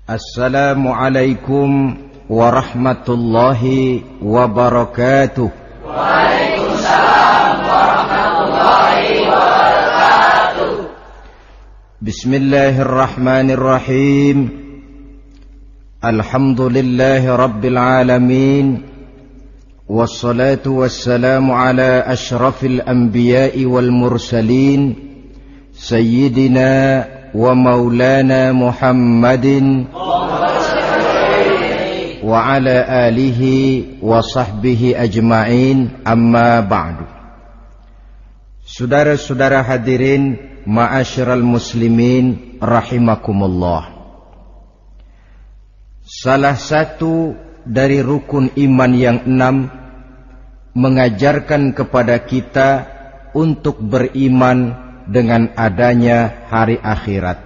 Assalamualaikum warahmatullahi wabarakatuh. Waalaikumsalam warahmatullahi wabarakatuh. Bismillahirrahmanirrahim. Alhamdulillahi rabbil alamin. Wassalatu wassalamu ala ashrafil anbiya'i wal mursalin, Sayyidina wa maulana Muhammadin wa ala alihi wa sahbihi ajma'in, amma ba'du. Saudara-saudara hadirin, ma'asyiral muslimin rahimakumullah. Salah satu dari rukun iman yang 6 mengajarkan kepada kita untuk beriman dengan adanya hari akhirat.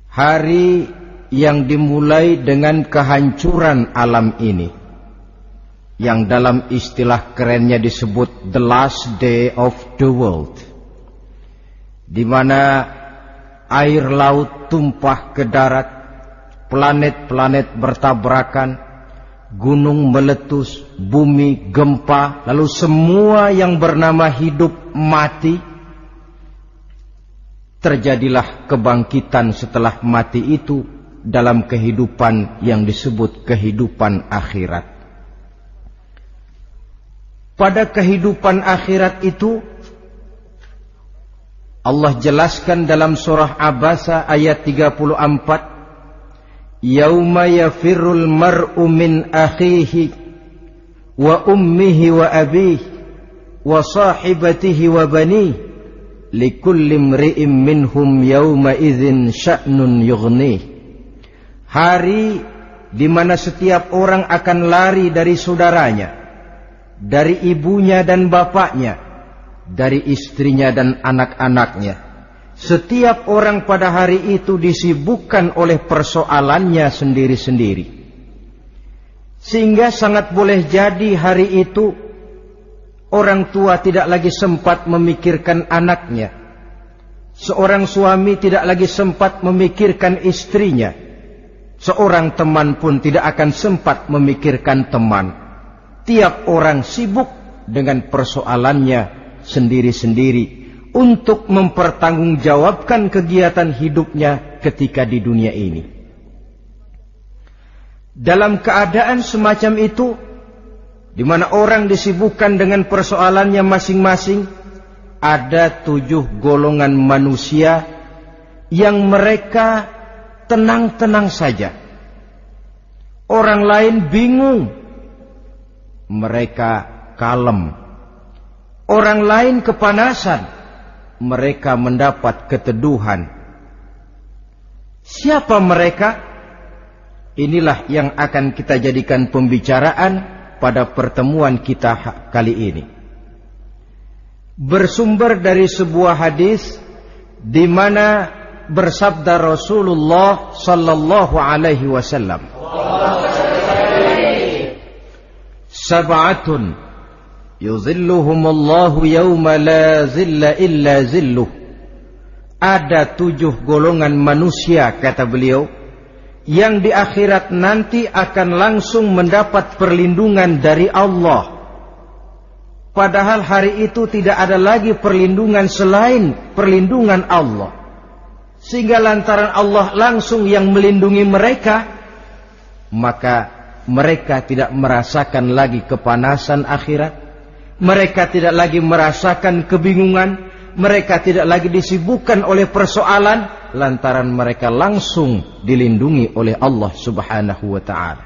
Hari yang dimulai dengan kehancuran alam ini, yang dalam istilah kerennya disebut the last day of the world, di mana air laut tumpah ke darat, planet-planet bertabrakan, gunung meletus, bumi gempa, lalu semua yang bernama hidup mati. Terjadilah kebangkitan setelah mati itu dalam kehidupan yang disebut kehidupan akhirat. Pada kehidupan akhirat itu Allah jelaskan dalam surah Abasa ayat 34, Yauma yafirrul mar'u min akhihi wa ummihi wa abihi wa sahibatihi wa banihi likulli imri'in minhum yawma idzin sya'nun yughnih. Hari di mana setiap orang akan lari dari saudaranya, dari ibunya dan bapaknya, dari istrinya dan anak-anaknya. Setiap orang pada hari itu disibukkan oleh persoalannya sendiri-sendiri. Sehingga sangat boleh jadi hari itu orang tua tidak lagi sempat memikirkan anaknya. Seorang suami tidak lagi sempat memikirkan istrinya. Seorang teman pun tidak akan sempat memikirkan teman. Tiap orang sibuk dengan persoalannya sendiri-sendiri untuk mempertanggungjawabkan kegiatan hidupnya ketika di dunia ini. Dalam keadaan semacam itu, di mana orang disibukkan dengan persoalannya masing-masing, ada 7 golongan manusia yang mereka tenang-tenang saja. Orang lain bingung, mereka kalem. Orang lain kepanasan, mereka mendapat keteduhan. Siapa mereka? Inilah yang akan kita jadikan pembicaraan pada pertemuan kita kali ini. Bersumber dari sebuah hadis di mana bersabda Rasulullah sallallahu alaihi wasallam, Sab'atun yuzilluhumullahu yawma la zilla illa zilluh. Ada 7 golongan manusia, kata beliau, yang di akhirat nanti akan langsung mendapat perlindungan dari Allah. Padahal hari itu tidak ada lagi perlindungan selain perlindungan Allah. Sehingga lantaran Allah langsung yang melindungi mereka, maka mereka tidak merasakan lagi kepanasan akhirat. Mereka tidak lagi merasakan kebingungan. Mereka tidak lagi disibukkan oleh persoalan, lantaran mereka langsung dilindungi oleh Allah subhanahu wa ta'ala.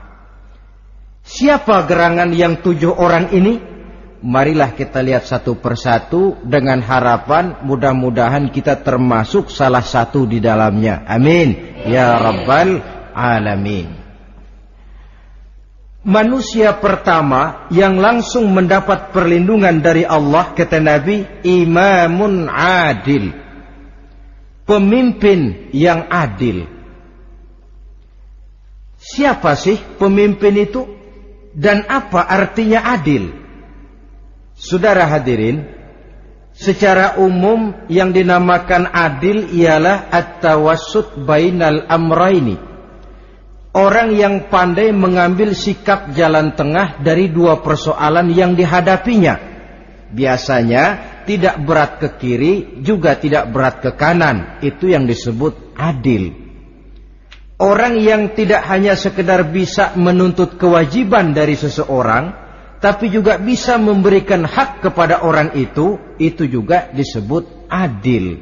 Siapa gerangan yang 7 orang ini? Marilah kita lihat satu persatu dengan harapan mudah-mudahan kita termasuk salah satu di dalamnya. Amin ya rabbal alamin. Manusia pertama yang langsung mendapat perlindungan dari Allah, kata Nabi, imamun adil, pemimpin yang adil. Siapa sih pemimpin itu? Dan apa artinya adil? Saudara hadirin, Secara umum yang dinamakan adil ialah at-tawassut bainal amraini. Orang yang pandai mengambil sikap jalan tengah dari dua persoalan yang dihadapinya. Biasanya tidak berat ke kiri, juga tidak berat ke kanan. Itu yang disebut adil. Orang yang tidak hanya sekedar bisa menuntut kewajiban dari seseorang, tapi juga bisa memberikan hak kepada orang itu juga disebut adil.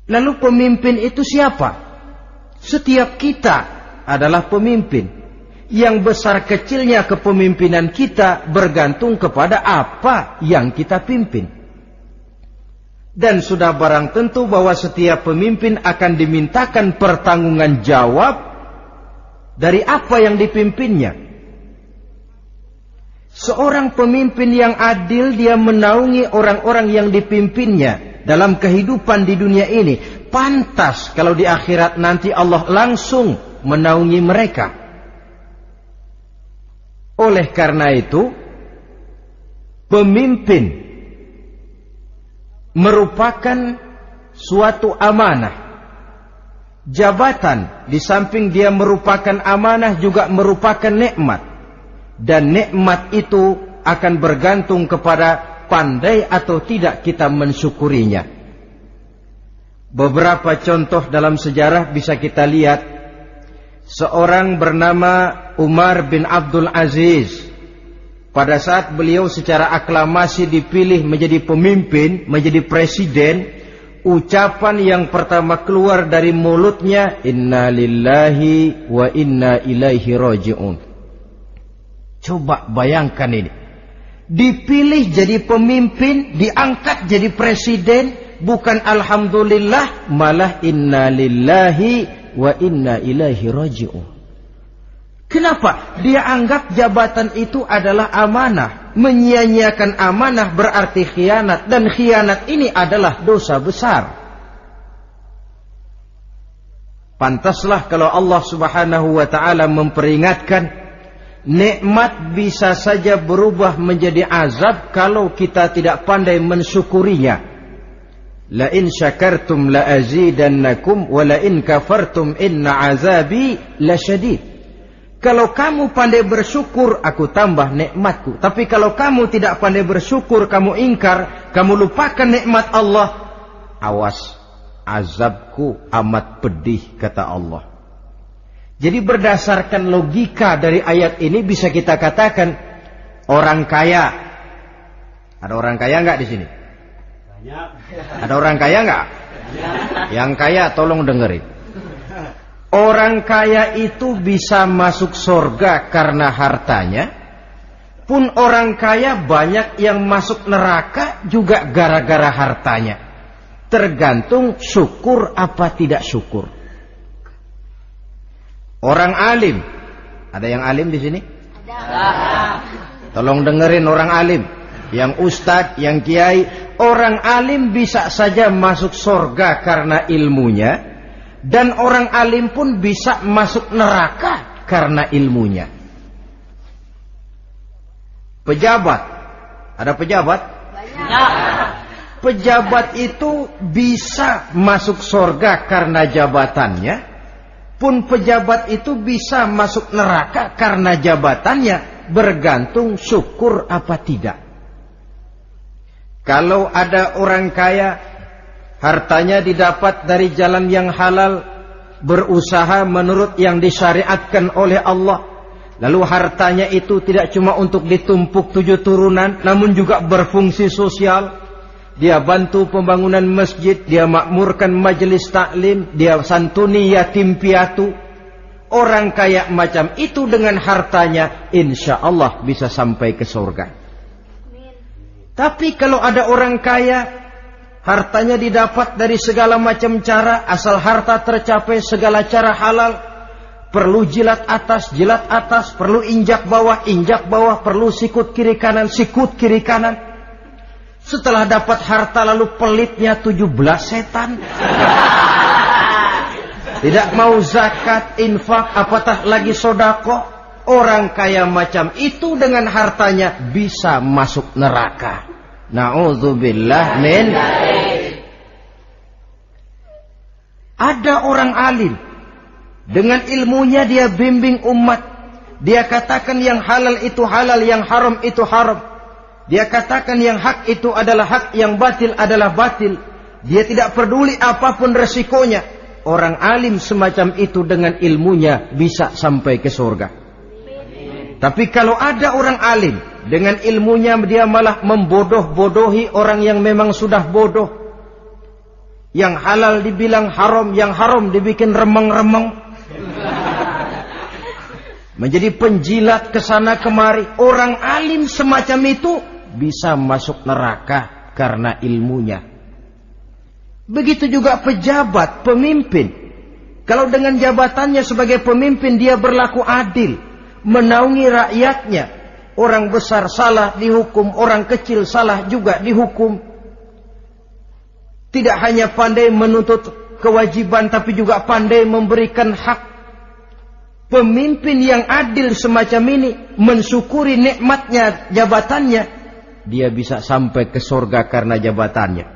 Lalu pemimpin itu siapa? Setiap kita adalah pemimpin. Yang besar kecilnya kepemimpinan kita bergantung kepada apa yang kita pimpin. Dan sudah barang tentu bahwa setiap pemimpin akan dimintakan pertanggunggan jawab dari apa yang dipimpinnya. Seorang pemimpin yang adil, dia menaungi orang-orang yang dipimpinnya dalam kehidupan di dunia ini. Pantas kalau di akhirat nanti Allah langsung menaungi mereka. Oleh karena itu, pemimpin merupakan suatu amanah. Jabatan di samping dia merupakan amanah juga merupakan nikmat. Dan nikmat itu akan bergantung kepada pandai atau tidak kita mensyukurinya. Beberapa contoh dalam sejarah bisa kita lihat. Seorang bernama Umar bin Abdul Aziz. Pada saat beliau secara aklamasi dipilih menjadi pemimpin, menjadi presiden, ucapan yang pertama keluar dari mulutnya, Inna lillahi wa inna ilaihi raji'un. Coba bayangkan ini. Dipilih jadi pemimpin, diangkat jadi presiden, bukan alhamdulillah, malah inna lillahi wa inna ilaihi raji'un. Kenapa? Dia anggap jabatan itu adalah amanah. Menyia-nyiakan amanah berarti khianat. Dan khianat ini adalah dosa besar. Pantaslah kalau Allah subhanahu wa ta'ala memperingatkan, nikmat bisa saja berubah menjadi azab kalau kita tidak pandai mensyukurinya. La in syakartum la azidannakum wa la in kafartum inna azabi lasyadid. Kalau kamu pandai bersyukur, aku tambah nikmatku. Tapi kalau kamu tidak pandai bersyukur, kamu ingkar, kamu lupakan nikmat Allah, awas, azabku amat pedih, kata Allah. Jadi berdasarkan logika dari ayat ini bisa kita katakan, orang kaya, ada orang kaya nggak di sini? Banyak. Ada orang kaya nggak? Yang kaya tolong dengerin. Orang kaya itu bisa masuk surga karena hartanya. Pun orang kaya banyak yang masuk neraka juga gara-gara hartanya. Tergantung syukur apa tidak syukur. Orang alim, ada yang alim di sini? Ada. Tolong dengerin orang alim, yang ustadz, yang kiai. Orang alim bisa saja masuk surga karena ilmunya. Dan orang alim pun bisa masuk neraka karena ilmunya. Pejabat, ada pejabat? Banyak. Pejabat itu bisa masuk surga karena jabatannya. Pun pejabat itu bisa masuk neraka karena jabatannya. Bergantung syukur apa tidak. Kalau ada orang kaya, hartanya didapat dari jalan yang halal, berusaha menurut yang disyariatkan oleh Allah. Lalu hartanya itu tidak cuma untuk ditumpuk 7 turunan, namun juga berfungsi sosial. Dia bantu pembangunan masjid, dia makmurkan majelis taklim, dia santuni yatim piatu. Orang kaya macam itu dengan hartanya, insya Allah bisa sampai ke surga. Tapi kalau ada orang kaya, hartanya didapat dari segala macam cara, asal harta tercapai segala cara halal. Perlu jilat atas, perlu injak bawah, perlu sikut kiri kanan, sikut kiri kanan. Setelah dapat harta lalu pelitnya 17 setan. Tidak mau zakat, infak, apatah lagi sodako. Orang kaya macam itu dengan hartanya bisa masuk neraka. Na'udzubillah min. Ada orang alim, dengan ilmunya dia bimbing umat. Dia katakan yang halal itu halal, yang haram itu haram. Dia katakan yang hak itu adalah hak, yang batil adalah batil. Dia tidak peduli apapun resikonya. Orang alim semacam itu dengan ilmunya bisa sampai ke surga. Tapi kalau ada orang alim, dengan ilmunya dia malah membodoh-bodohi orang yang memang sudah bodoh. Yang halal dibilang haram, yang haram dibikin remeng-remeng. Menjadi penjilat kesana kemari. Orang alim semacam itu bisa masuk neraka karena ilmunya. Begitu juga pejabat, pemimpin. Kalau dengan jabatannya sebagai pemimpin dia berlaku adil, menaungi rakyatnya. Orang besar salah dihukum, orang kecil salah juga dihukum. Tidak hanya pandai menuntut kewajiban, tapi juga pandai memberikan hak. Pemimpin yang adil semacam ini mensyukuri nikmatnya jabatannya, dia bisa sampai ke surga karena jabatannya.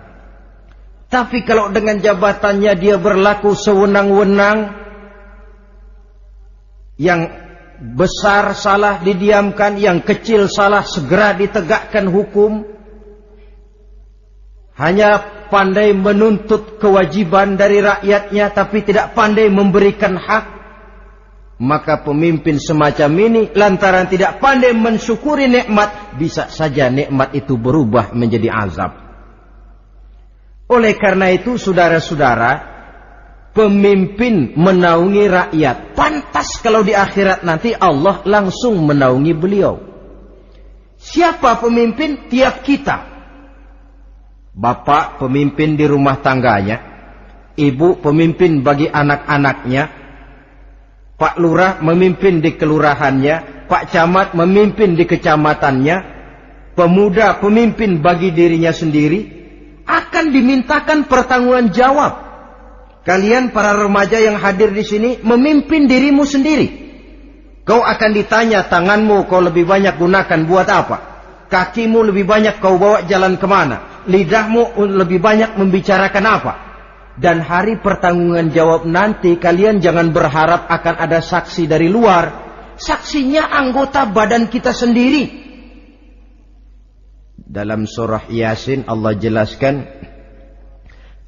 Tapi kalau dengan jabatannya dia berlaku sewenang-wenang, yang besar salah didiamkan, yang kecil salah segera ditegakkan hukum, hanya pandai menuntut kewajiban dari rakyatnya tapi tidak pandai memberikan hak, maka pemimpin semacam ini lantaran tidak pandai mensyukuri nikmat, bisa saja nikmat itu berubah menjadi azab. Oleh karena itu saudara-saudara, pemimpin menaungi rakyat, pantas kalau di akhirat nanti Allah langsung menaungi beliau. Siapa pemimpin? Tiap kita. Bapak pemimpin di rumah tangganya, ibu pemimpin bagi anak-anaknya, Pak Lurah memimpin di kelurahannya, Pak Camat memimpin di kecamatannya, pemuda pemimpin bagi dirinya sendiri, akan dimintakan pertanggungan jawab. Kalian para remaja yang hadir di sini memimpin dirimu sendiri. Kau akan ditanya, tanganmu kau lebih banyak gunakan buat apa? Kakimu lebih banyak kau bawa jalan kemana? Lidahmu lebih banyak membicarakan apa? Dan hari pertanggungan jawab nanti kalian jangan berharap akan ada saksi dari luar. Saksinya anggota badan kita sendiri. Dalam surah Yasin Allah jelaskan,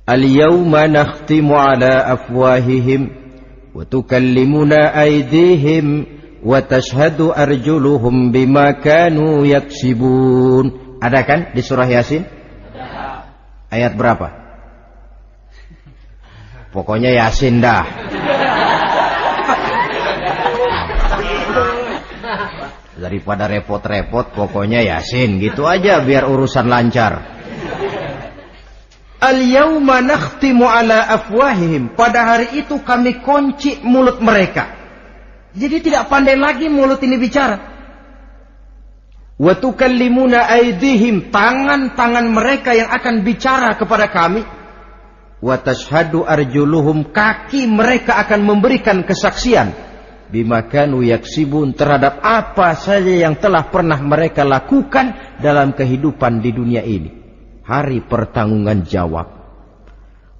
Al-yawma nakhtimu ala afwahihim wa tukallimuna aydihim wa tashhadu arjuluhum bima kanu yaksibun. Ada kan di surah Yasin? Ayat berapa? Pokoknya Yasin dah. Daripada repot-repot, pokoknya Yasin gitu aja biar urusan lancar. Al-yawma nakhtimu ala afwahihim. Pada hari itu kami kunci mulut mereka. Jadi tidak pandai lagi mulut ini bicara. Wa tukallimuna aydihim, tangan-tangan mereka yang akan bicara kepada kami. Wa tashhadu arjuluhum, kaki mereka akan memberikan kesaksian bima kanu yaksibun, terhadap apa saja yang telah pernah mereka lakukan dalam kehidupan di dunia ini. Hari pertanggungan jawab.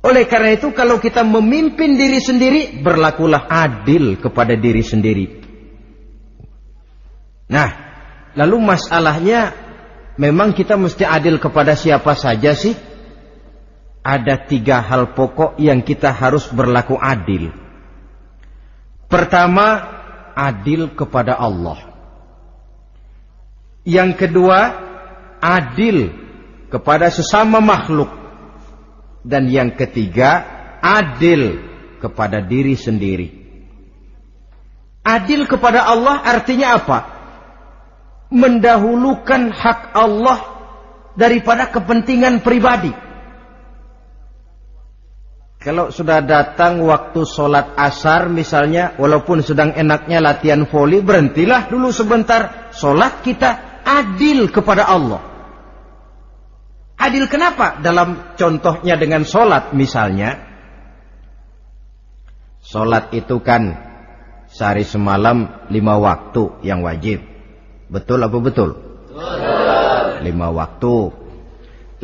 Oleh karena itu kalau kita memimpin diri sendiri, berlakulah adil kepada diri sendiri. Nah, lalu masalahnya, memang kita mesti adil kepada siapa saja sih? Ada 3 hal pokok yang kita harus berlaku adil. Pertama, adil kepada Allah. Yang kedua, adil kepada sesama makhluk. Dan yang ketiga, adil kepada diri sendiri. Adil kepada Allah artinya apa? Mendahulukan hak Allah daripada kepentingan pribadi. Kalau sudah datang waktu sholat asar misalnya, walaupun sedang enaknya latihan voli, berhentilah dulu sebentar. Sholat kita adil kepada Allah. Adil kenapa? Dalam contohnya dengan sholat misalnya. Sholat itu kan sehari semalam 5 waktu yang wajib. Betul apa betul? Betul. 5 waktu.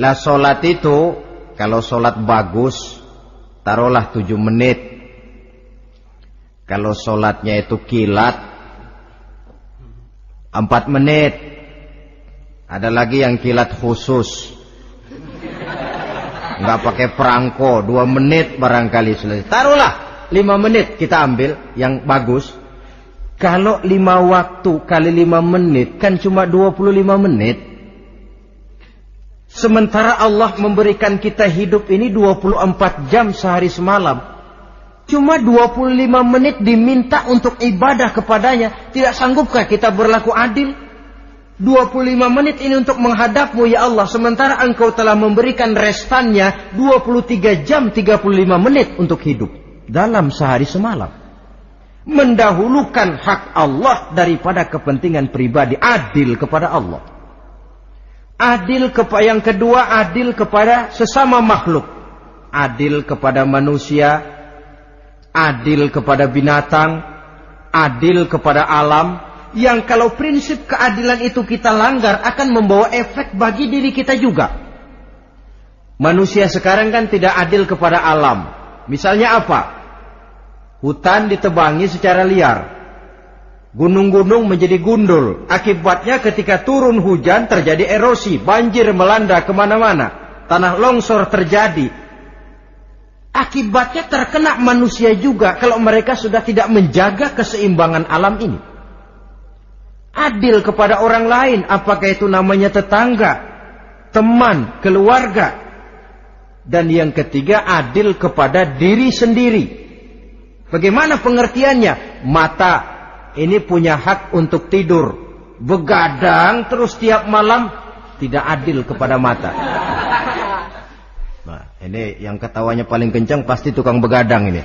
Lah sholat itu, kalau sholat bagus, taruhlah 7 menit. Kalau sholatnya itu kilat, 4 menit. Ada lagi yang kilat khusus, nggak pakai perangko, 2 menit barangkali selesai. Taruhlah 5 menit kita ambil yang bagus. Kalau 5 waktu kali 5 menit kan cuma 25 menit. Sementara Allah memberikan kita hidup ini 24 jam sehari semalam. Cuma 25 menit diminta untuk ibadah kepadanya. Tidak sanggupkah kita berlaku adil? 25 menit ini untuk menghadapmu ya Allah. Sementara engkau telah memberikan restannya 23 jam 35 menit untuk hidup dalam sehari semalam. Mendahulukan hak Allah daripada kepentingan pribadi. Adil kepada Allah. Adil kepada yang kedua, adil kepada sesama makhluk. Adil kepada manusia, adil kepada binatang, adil kepada alam. Yang kalau prinsip keadilan itu kita langgar akan membawa efek bagi diri kita juga. Manusia sekarang kan tidak adil kepada alam. Misalnya apa? Hutan ditebangi secara liar. Gunung-gunung menjadi gundul. Akibatnya ketika turun hujan terjadi erosi. Banjir melanda kemana-mana. Tanah longsor terjadi. Akibatnya terkena manusia juga. Kalau mereka sudah tidak menjaga keseimbangan alam ini. Adil kepada orang lain. Apakah itu namanya tetangga, teman, keluarga. Dan yang ketiga, adil kepada diri sendiri. Bagaimana pengertiannya? Mata ini punya hak untuk tidur. Begadang terus tiap malam, tidak adil kepada mata. Nah, ini yang ketawanya paling kencang pasti tukang begadang ini.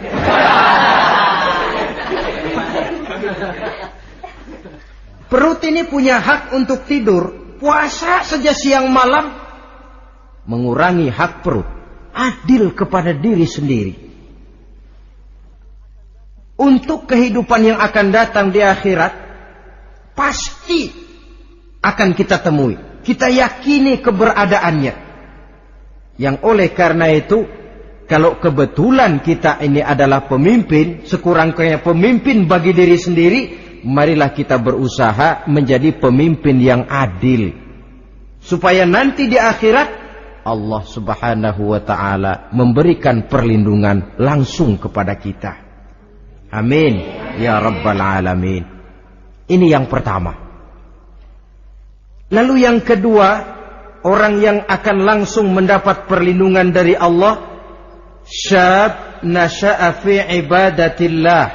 Perut ini punya hak untuk tidur. Puasa saja siang malam, mengurangi hak perut. Adil kepada diri sendiri. Untuk kehidupan yang akan datang di akhirat, pasti akan kita temui. Kita yakini keberadaannya. Yang oleh karena itu, kalau kebetulan kita ini adalah pemimpin, sekurang-kurangnya pemimpin bagi diri sendiri, marilah kita berusaha menjadi pemimpin yang adil. Supaya nanti di akhirat, Allah subhanahu wa ta'ala memberikan perlindungan langsung kepada kita. Amin ya rabbal alamin. Ini yang pertama. Lalu yang kedua, orang yang akan langsung mendapat perlindungan dari Allah, syab nasha'a fi ibadatillah.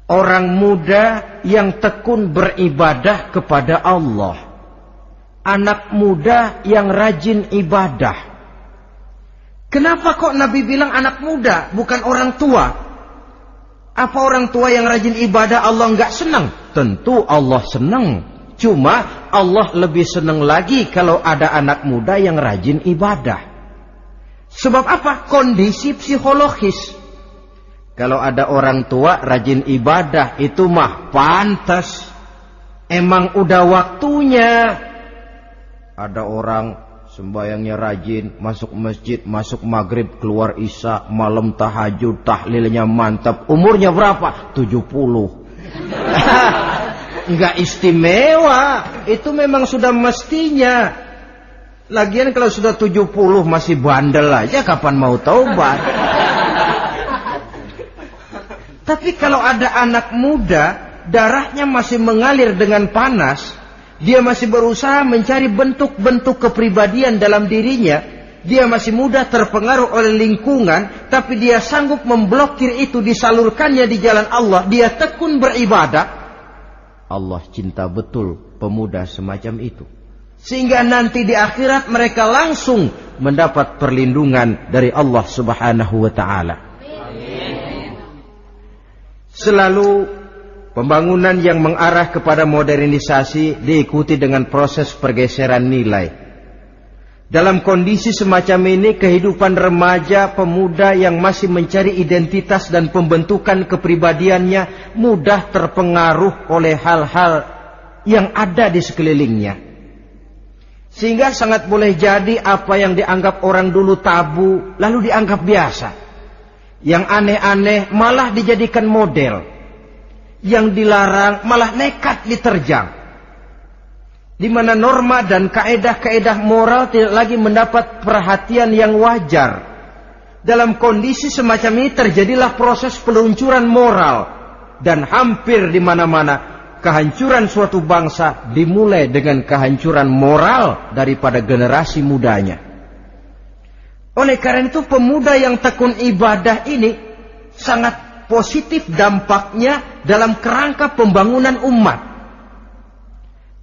Orang muda yang tekun beribadah kepada Allah. Anak muda yang rajin ibadah. Kenapa kok Nabi bilang anak muda, bukan orang tua? Apa orang tua yang rajin ibadah Allah enggak senang? Tentu Allah senang. Cuma Allah lebih senang lagi kalau ada anak muda yang rajin ibadah. Sebab apa? Kondisi psikologis. Kalau ada orang tua rajin ibadah, itu mah pantas. Emang udah waktunya. Ada orang sembayangnya rajin, masuk masjid, masuk maghrib, keluar isya, malam tahajud, tahlilnya mantap. Umurnya berapa? 70. Enggak istimewa. Itu memang sudah mestinya. Lagian kalau sudah 70 masih bandel aja, kapan mau taubat? Tapi kalau ada anak muda, darahnya masih mengalir dengan panas, dia masih berusaha mencari bentuk-bentuk kepribadian dalam dirinya. Dia masih mudah terpengaruh oleh lingkungan, tapi dia sanggup memblokir itu, disalurkannya di jalan Allah. Dia tekun beribadah. Allah cinta betul pemuda semacam itu. Sehingga nanti di akhirat mereka langsung mendapat perlindungan dari Allah subhanahu wa ta'ala. Selalu pembangunan yang mengarah kepada modernisasi diikuti dengan proses pergeseran nilai. Dalam kondisi semacam ini, kehidupan remaja pemuda yang masih mencari identitas dan pembentukan kepribadiannya mudah terpengaruh oleh hal-hal yang ada di sekelilingnya. Sehingga sangat boleh jadi apa yang dianggap orang dulu tabu, lalu dianggap biasa. Yang aneh-aneh malah dijadikan model. Yang dilarang malah nekat diterjang. Di mana norma dan kaedah-kaedah moral tidak lagi mendapat perhatian yang wajar. Dalam kondisi semacam ini terjadilah proses peluncuran moral. Dan hampir di mana-mana kehancuran suatu bangsa dimulai dengan kehancuran moral daripada generasi mudanya. Oleh karena itu pemuda yang tekun ibadah ini sangat positif dampaknya dalam kerangka pembangunan umat.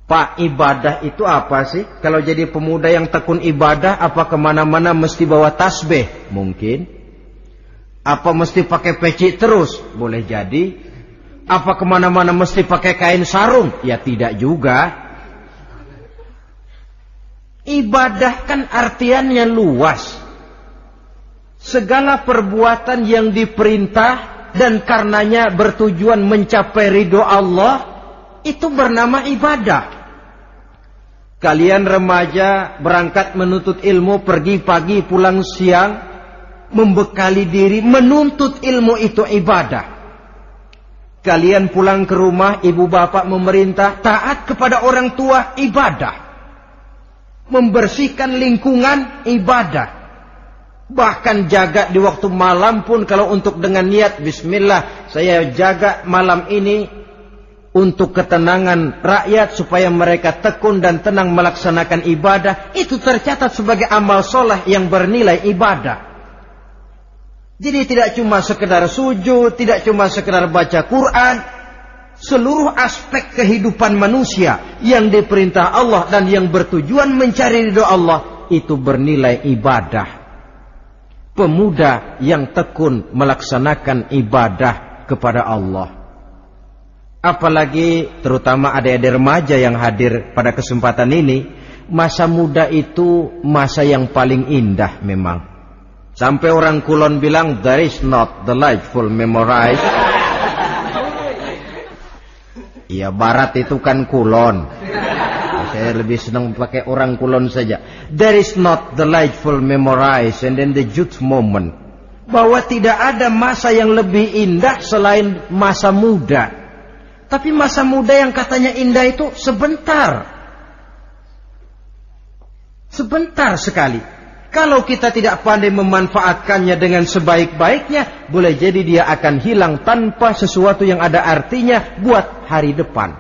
Pak, ibadah itu apa sih? Kalau jadi pemuda yang tekun ibadah, apa kemana-mana mesti bawa tasbih? Mungkin. Apa mesti pakai peci terus? Boleh jadi. Apa kemana-mana mesti pakai kain sarung? Ya tidak juga. Ibadah kan artiannya luas. Segala perbuatan yang diperintah dan karenanya bertujuan mencapai ridho Allah, itu bernama ibadah. Kalian remaja berangkat menuntut ilmu, pergi pagi pulang siang, membekali diri, menuntut ilmu itu ibadah. Kalian pulang ke rumah, ibu bapak memerintah, taat kepada orang tua, ibadah. Membersihkan lingkungan, ibadah. Bahkan jaga di waktu malam pun kalau untuk dengan niat, bismillah, saya jaga malam ini untuk ketenangan rakyat supaya mereka tekun dan tenang melaksanakan ibadah, itu tercatat sebagai amal soleh yang bernilai ibadah. Jadi tidak cuma sekedar sujud, tidak cuma sekedar baca Quran. Seluruh aspek kehidupan manusia yang diperintah Allah dan yang bertujuan mencari ridho Allah, itu bernilai ibadah. Pemuda yang tekun melaksanakan ibadah kepada Allah. Apalagi terutama adik-adik remaja yang hadir pada kesempatan ini. Masa muda itu masa yang paling indah memang. Sampai orang Kulon bilang, there is not delightful memorize. Iya, barat itu kan Kulon. Saya lebih senang pakai orang Kulon saja. There is not delightful memorize and then the youth moment. Bahwa tidak ada masa yang lebih indah selain masa muda. Tapi masa muda yang katanya indah itu sebentar. Sebentar sekali. Kalau kita tidak pandai memanfaatkannya dengan sebaik-baiknya, boleh jadi dia akan hilang tanpa sesuatu yang ada artinya buat hari depan.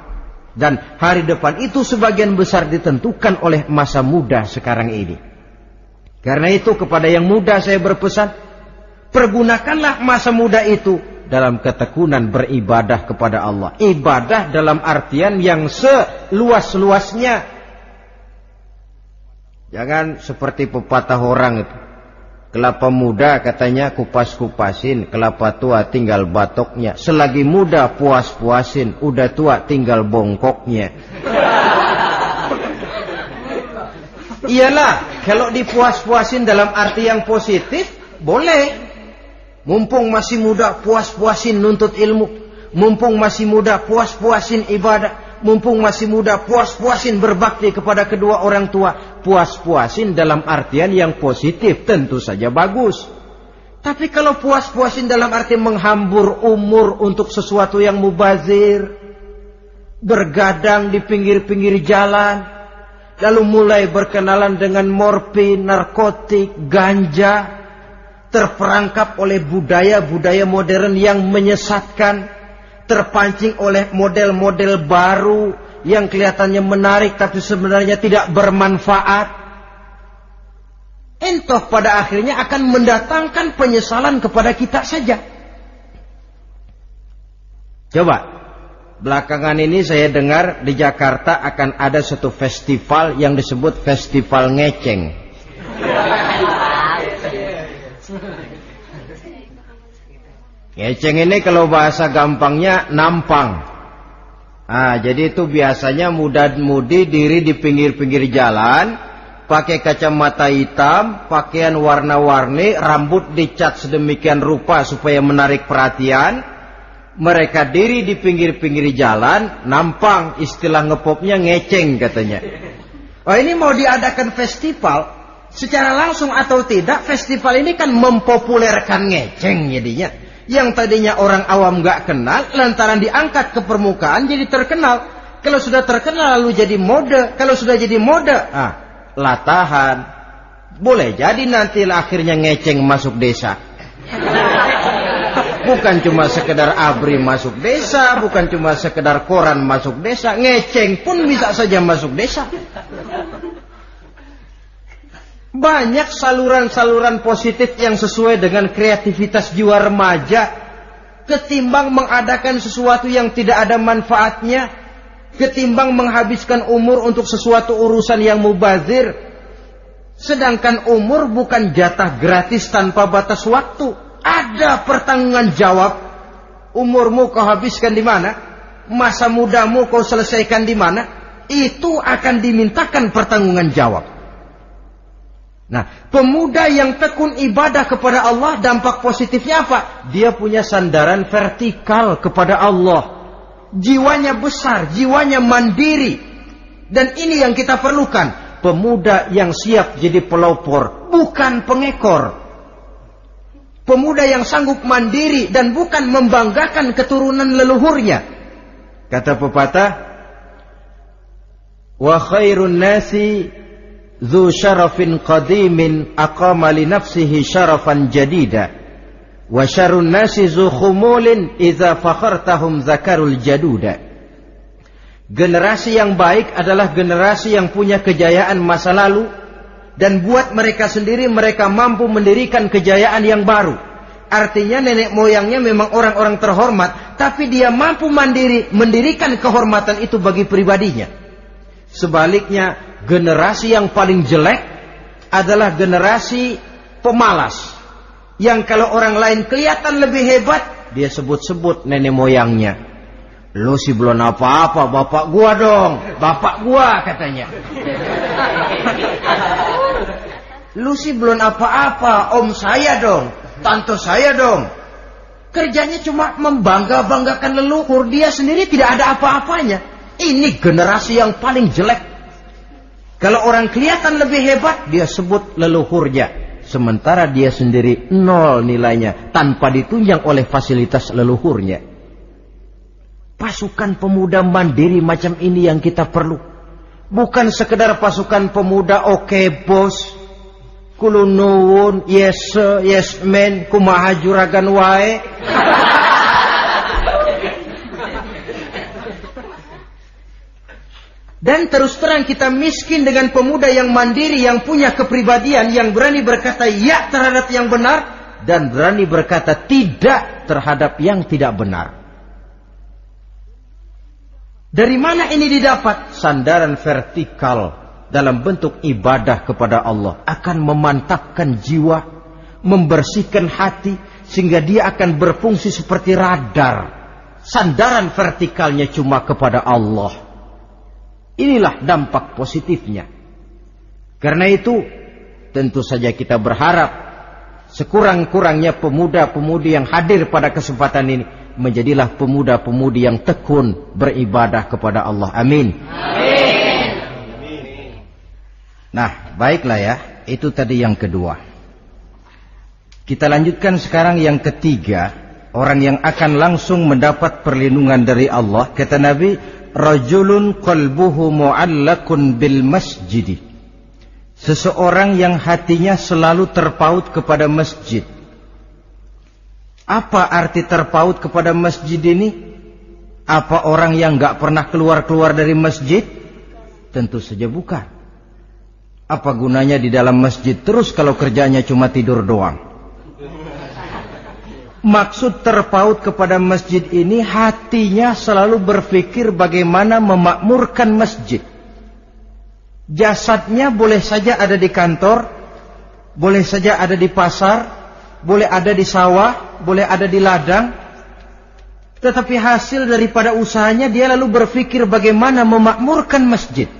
Dan hari depan itu sebagian besar ditentukan oleh masa muda sekarang ini. Karena itu kepada yang muda saya berpesan, pergunakanlah masa muda itu dalam ketekunan beribadah kepada Allah. Ibadah dalam artian yang seluas-luasnya. Jangan seperti pepatah orang itu. Kelapa muda katanya kupas-kupasin, kelapa tua tinggal batoknya. Selagi muda puas-puasin, udah tua tinggal bongkoknya. Iyalah, kalau dipuas-puasin dalam arti yang positif, boleh. Mumpung masih muda, puas-puasin nuntut ilmu. Mumpung masih muda, puas-puasin ibadah. Mumpung masih muda, puas-puasin berbakti kepada kedua orang tua. Puas-puasin dalam artian yang positif tentu saja bagus. Tapi kalau puas-puasin dalam arti menghambur umur untuk sesuatu yang mubazir, bergadang di pinggir-pinggir jalan, lalu mulai berkenalan dengan morfin, narkotik, ganja, terperangkap oleh budaya-budaya modern yang menyesatkan, terpancing oleh model-model baru yang kelihatannya menarik tapi sebenarnya tidak bermanfaat. Entah pada akhirnya akan mendatangkan penyesalan kepada kita saja. Coba, belakangan ini saya dengar di Jakarta akan ada satu festival yang disebut Festival Ngeceng. Ngeceng ini kalau bahasa gampangnya nampang. Jadi itu biasanya muda-mudi diri di pinggir-pinggir jalan, pakai kacamata hitam, pakaian warna-warni, rambut dicat sedemikian rupa supaya menarik perhatian. Mereka diri di pinggir-pinggir jalan, nampang, istilah ngepopnya ngeceng katanya. Oh, ini mau diadakan festival, secara langsung atau tidak, festival ini kan mempopulerkan ngeceng jadinya. Yang tadinya orang awam gak kenal, lantaran diangkat ke permukaan jadi terkenal. Kalau sudah terkenal lalu jadi mode. Kalau sudah jadi mode, latahan. Boleh jadi nanti akhirnya ngeceng masuk desa. Bukan cuma sekedar ABRI masuk desa, bukan cuma sekedar koran masuk desa, ngeceng pun bisa saja masuk desa. Banyak saluran-saluran positif yang sesuai dengan kreativitas jiwa remaja, ketimbang mengadakan sesuatu yang tidak ada manfaatnya, ketimbang menghabiskan umur untuk sesuatu urusan yang mubazir. Sedangkan umur bukan jatah gratis tanpa batas waktu. Ada pertanggungan jawab. Umurmu kau habiskan di mana? Masa mudamu kau selesaikan di mana? Itu akan dimintakan pertanggungan jawab. Nah, pemuda yang tekun ibadah kepada Allah, dampak positifnya apa? Dia punya sandaran vertikal kepada Allah. Jiwanya besar, jiwanya mandiri. Dan ini yang kita perlukan. Pemuda yang siap jadi pelopor, bukan pengekor. Pemuda yang sanggup mandiri dan bukan membanggakan keturunan leluhurnya. Kata pepatah, wa khairun nasi dzu syarafin qadimin aqama li nafsihi syarafan jadida wa syarrun nasi dzu khumulin idza fakhartahum zakarul jaduda. Generasi yang baik adalah generasi yang punya kejayaan masa lalu, dan buat mereka sendiri mereka mampu mendirikan kejayaan yang baru. Artinya nenek moyangnya memang orang-orang terhormat, tapi dia mampu mandiri mendirikan kehormatan itu bagi pribadinya. Sebaliknya, generasi yang paling jelek adalah generasi pemalas, yang kalau orang lain kelihatan lebih hebat, dia sebut-sebut nenek moyangnya. Lu sih belum apa-apa, bapak gua dong, bapak gua katanya. Lu sih belum apa-apa, om saya dong, tante saya dong. Kerjanya cuma membangga-banggakan leluhur, dia sendiri tidak ada apa-apanya. Ini generasi yang paling jelek. Kalau orang kelihatan lebih hebat, dia sebut leluhurnya. Sementara dia sendiri nol nilainya, tanpa ditunjang oleh fasilitas leluhurnya. Pasukan pemuda mandiri macam ini yang kita perlu. Bukan sekedar pasukan pemuda oke bos, kulunuwun, yes men, kumaha juragan wae. Dan terus terang kita miskin dengan pemuda yang mandiri, yang punya kepribadian, yang berani berkata ya terhadap yang benar, dan berani berkata tidak terhadap yang tidak benar. Dari mana ini didapat? Sandaran vertikal dalam bentuk ibadah kepada Allah akan memantapkan jiwa, membersihkan hati, sehingga dia akan berfungsi seperti radar. Sandaran vertikalnya cuma kepada Allah. Inilah dampak positifnya. Karena itu, tentu saja kita berharap sekurang-kurangnya pemuda-pemudi yang hadir pada kesempatan ini menjadilah pemuda-pemudi yang tekun beribadah kepada Allah. Amin. Amin. Nah, baiklah ya. Itu tadi yang kedua. Kita lanjutkan sekarang yang ketiga. Orang yang akan langsung mendapat perlindungan dari Allah. Kata Nabi, rajulun qalbuhu mu'allakun bil masjidi. Seseorang yang hatinya selalu terpaut kepada masjid. Apa arti terpaut kepada masjid ini? Apa orang yang gak pernah keluar-keluar dari masjid? Tentu saja bukan. Apa gunanya di dalam masjid terus kalau kerjanya cuma tidur doang? Maksud terpaut kepada masjid ini, hatinya selalu berpikir bagaimana memakmurkan masjid. Jasadnya boleh saja ada di kantor, boleh saja ada di pasar, boleh ada di sawah, boleh ada di ladang. Tetapi hasil daripada usahanya dia lalu berpikir bagaimana memakmurkan masjid.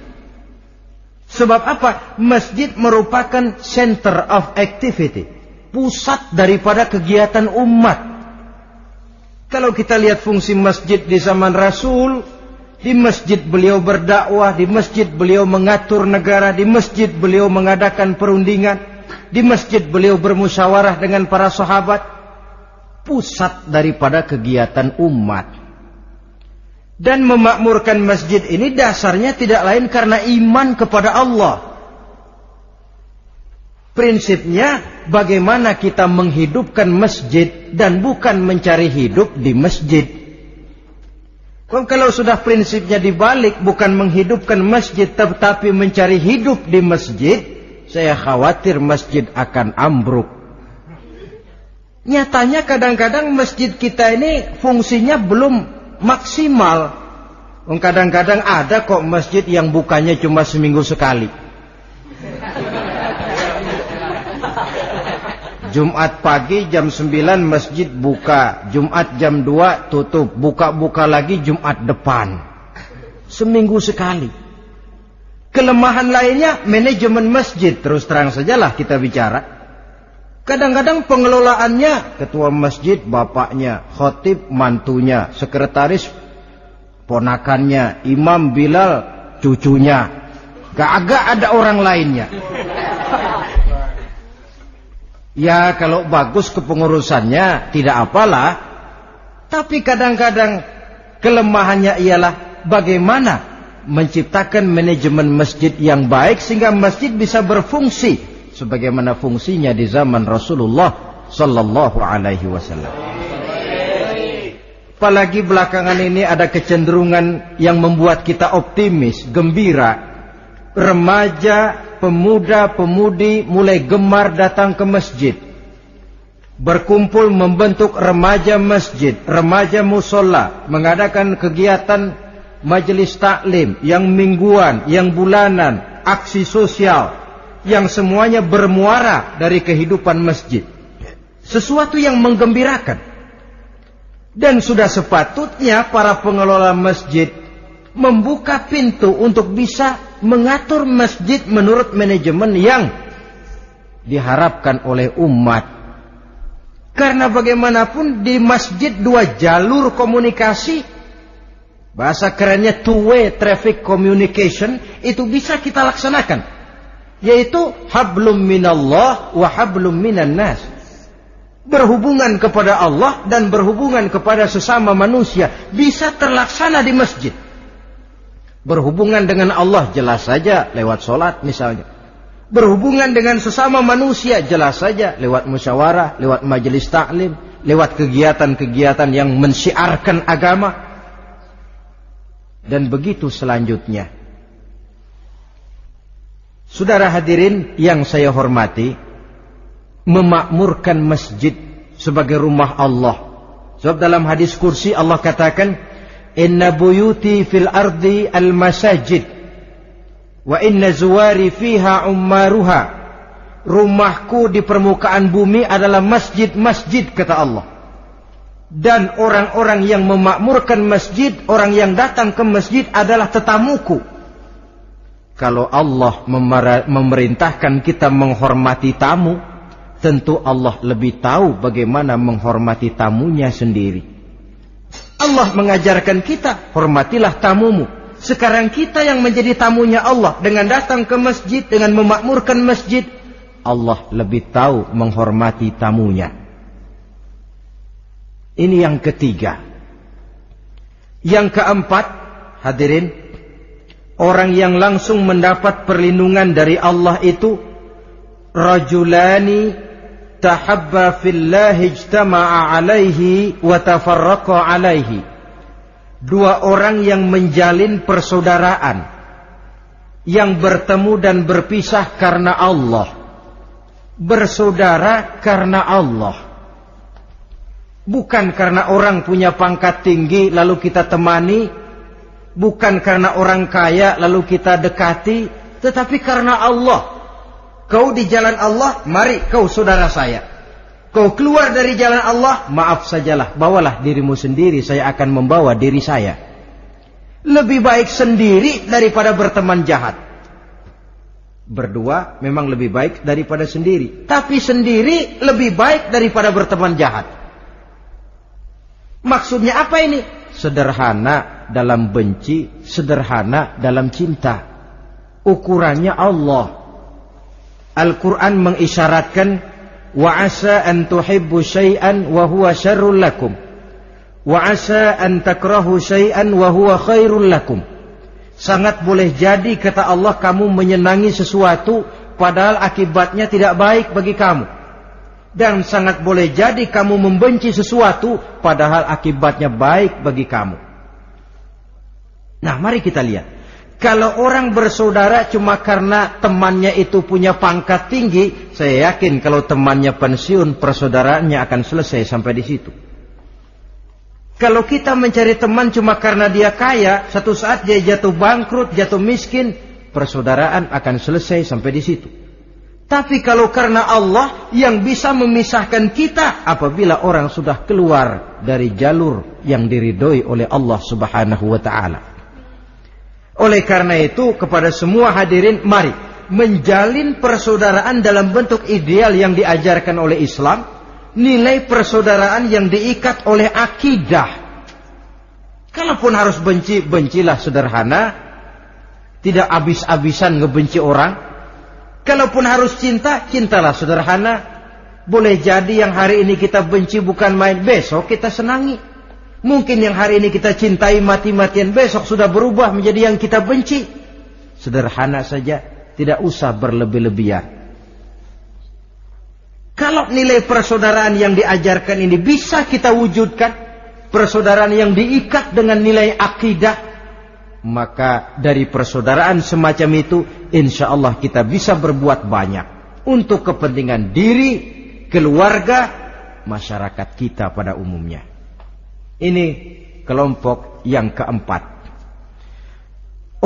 Sebab apa? Masjid merupakan center of activity, pusat daripada kegiatan umat. Kalau kita lihat fungsi masjid di zaman Rasul, Di masjid beliau berdakwah, di masjid beliau mengatur negara, di masjid beliau mengadakan perundingan, di masjid beliau bermusyawarah dengan para sahabat. Pusat daripada kegiatan umat. Dan memakmurkan masjid ini dasarnya tidak lain karena iman kepada Allah. Prinsipnya bagaimana kita menghidupkan masjid dan bukan mencari hidup di masjid. Kalau sudah prinsipnya dibalik, bukan menghidupkan masjid tetapi mencari hidup di masjid, saya khawatir masjid akan ambruk. Nyatanya kadang-kadang masjid kita ini fungsinya belum maksimal. Kadang-kadang ada kok masjid yang bukanya cuma seminggu sekali. Jumat pagi jam 9 masjid buka, Jumat jam 2 tutup, buka-buka lagi Jumat depan. Seminggu sekali. Kelemahan lainnya manajemen masjid, terus terang sajalah kita bicara. Kadang-kadang pengelolaannya ketua masjid bapaknya, khotib mantunya, sekretaris ponakannya, imam Bilal cucunya. Gak ada orang lainnya. Ya kalau bagus kepengurusannya tidak apalah. Tapi kadang-kadang kelemahannya ialah bagaimana menciptakan manajemen masjid yang baik sehingga masjid bisa berfungsi sebagaimana fungsinya di zaman Rasulullah sallallahu alaihi wasallam. Apalagi belakangan ini ada kecenderungan yang membuat kita optimis, gembira. Remaja, pemuda-pemudi mulai gemar datang ke masjid. Berkumpul membentuk remaja masjid, remaja musola, mengadakan kegiatan majelis taklim yang mingguan, yang bulanan, aksi sosial, yang semuanya bermuara dari kehidupan masjid. Sesuatu yang menggembirakan. Dan sudah sepatutnya para pengelola masjid membuka pintu untuk bisa mengatur masjid menurut manajemen yang diharapkan oleh umat. Karena bagaimanapun di masjid dua jalur komunikasi, bahasa kerennya two-way traffic communication, itu bisa kita laksanakan. Yaitu hablum minallah wa hablum minan nas. Berhubungan kepada Allah dan berhubungan kepada sesama manusia bisa terlaksana di masjid. Berhubungan dengan Allah jelas saja lewat sholat misalnya. Berhubungan dengan sesama manusia jelas saja lewat musyawarah, lewat majelis taklim, lewat kegiatan-kegiatan yang mensyiarkan agama. Dan begitu selanjutnya. Saudara hadirin yang saya hormati, memakmurkan masjid sebagai rumah Allah. Sebab dalam hadis kursi Allah katakan, inna buyuti fil ardi al masajid wa inna zuwari fiha ummaruha. Rumahku di permukaan bumi adalah masjid-masjid, kata Allah. Dan orang-orang yang memakmurkan masjid, orang yang datang ke masjid adalah tetamuku. Kalau Allah memerintahkan kita menghormati tamu, tentu Allah lebih tahu bagaimana menghormati tamunya sendiri. Allah mengajarkan kita, hormatilah tamumu. Sekarang kita yang menjadi tamunya Allah dengan datang ke masjid, dengan memakmurkan masjid, Allah lebih tahu menghormati tamunya. Ini yang ketiga. Yang keempat, hadirin, orang yang langsung mendapat perlindungan dari Allah itu rajulani tahabba fillahi ijtama'a alaihi wa tafarraqa alaihi. Dua orang yang menjalin persaudaraan, yang bertemu dan berpisah karena Allah. Bersaudara karena Allah. Bukan karena orang punya pangkat tinggi lalu kita temani, bukan karena orang kaya lalu kita dekati, tetapi karena Allah. Kau di jalan Allah, mari kau saudara saya. Kau keluar dari jalan Allah, maaf sajalah, bawalah dirimu sendiri, saya akan membawa diri saya. Lebih baik sendiri daripada berteman jahat. Berdua memang lebih baik daripada sendiri, tapi sendiri lebih baik daripada berteman jahat. Maksudnya apa ini? Sederhana. dalam benci, sederhana dalam cinta. Ukurannya Allah. Al-Quran mengisyaratkan, wa asa an tuhibbu syai'an wa huwa syarrul lakum, wa asa an takrahu syai'an wa huwa khairul lakum. Sangat boleh jadi, kata Allah, kamu menyenangi sesuatu padahal akibatnya tidak baik bagi kamu. Dan sangat boleh jadi kamu membenci sesuatu padahal akibatnya baik bagi kamu. Nah, mari kita lihat. Kalau orang bersaudara cuma karena temannya itu punya pangkat tinggi, saya yakin kalau temannya pensiun, persaudaraannya akan selesai sampai di situ. Kalau kita mencari teman cuma karena dia kaya, satu saat dia jatuh bangkrut, jatuh miskin, persaudaraan akan selesai sampai di situ. Tapi kalau karena Allah yang bisa memisahkan kita apabila orang sudah keluar dari jalur yang diridhoi oleh Allah Subhanahu wa ta'ala. Oleh karena itu, kepada semua hadirin, mari menjalin persaudaraan dalam bentuk ideal yang diajarkan oleh Islam. Nilai persaudaraan yang diikat oleh akidah. Kalaupun harus benci, bencilah sederhana, tidak habis-habisan ngebenci orang. Kalaupun harus cinta, cintalah sederhana. Boleh jadi yang hari ini kita benci bukan main, besok kita senangi. Mungkin yang hari ini kita cintai mati-matian, besok sudah berubah menjadi yang kita benci. Sederhana saja, tidak usah berlebih-lebihan. Kalau nilai persaudaraan yang diajarkan ini bisa kita wujudkan, persaudaraan yang diikat dengan nilai akidah, maka dari persaudaraan semacam itu, insya Allah kita bisa berbuat banyak untuk kepentingan diri, keluarga, masyarakat kita pada umumnya. Ini kelompok yang keempat.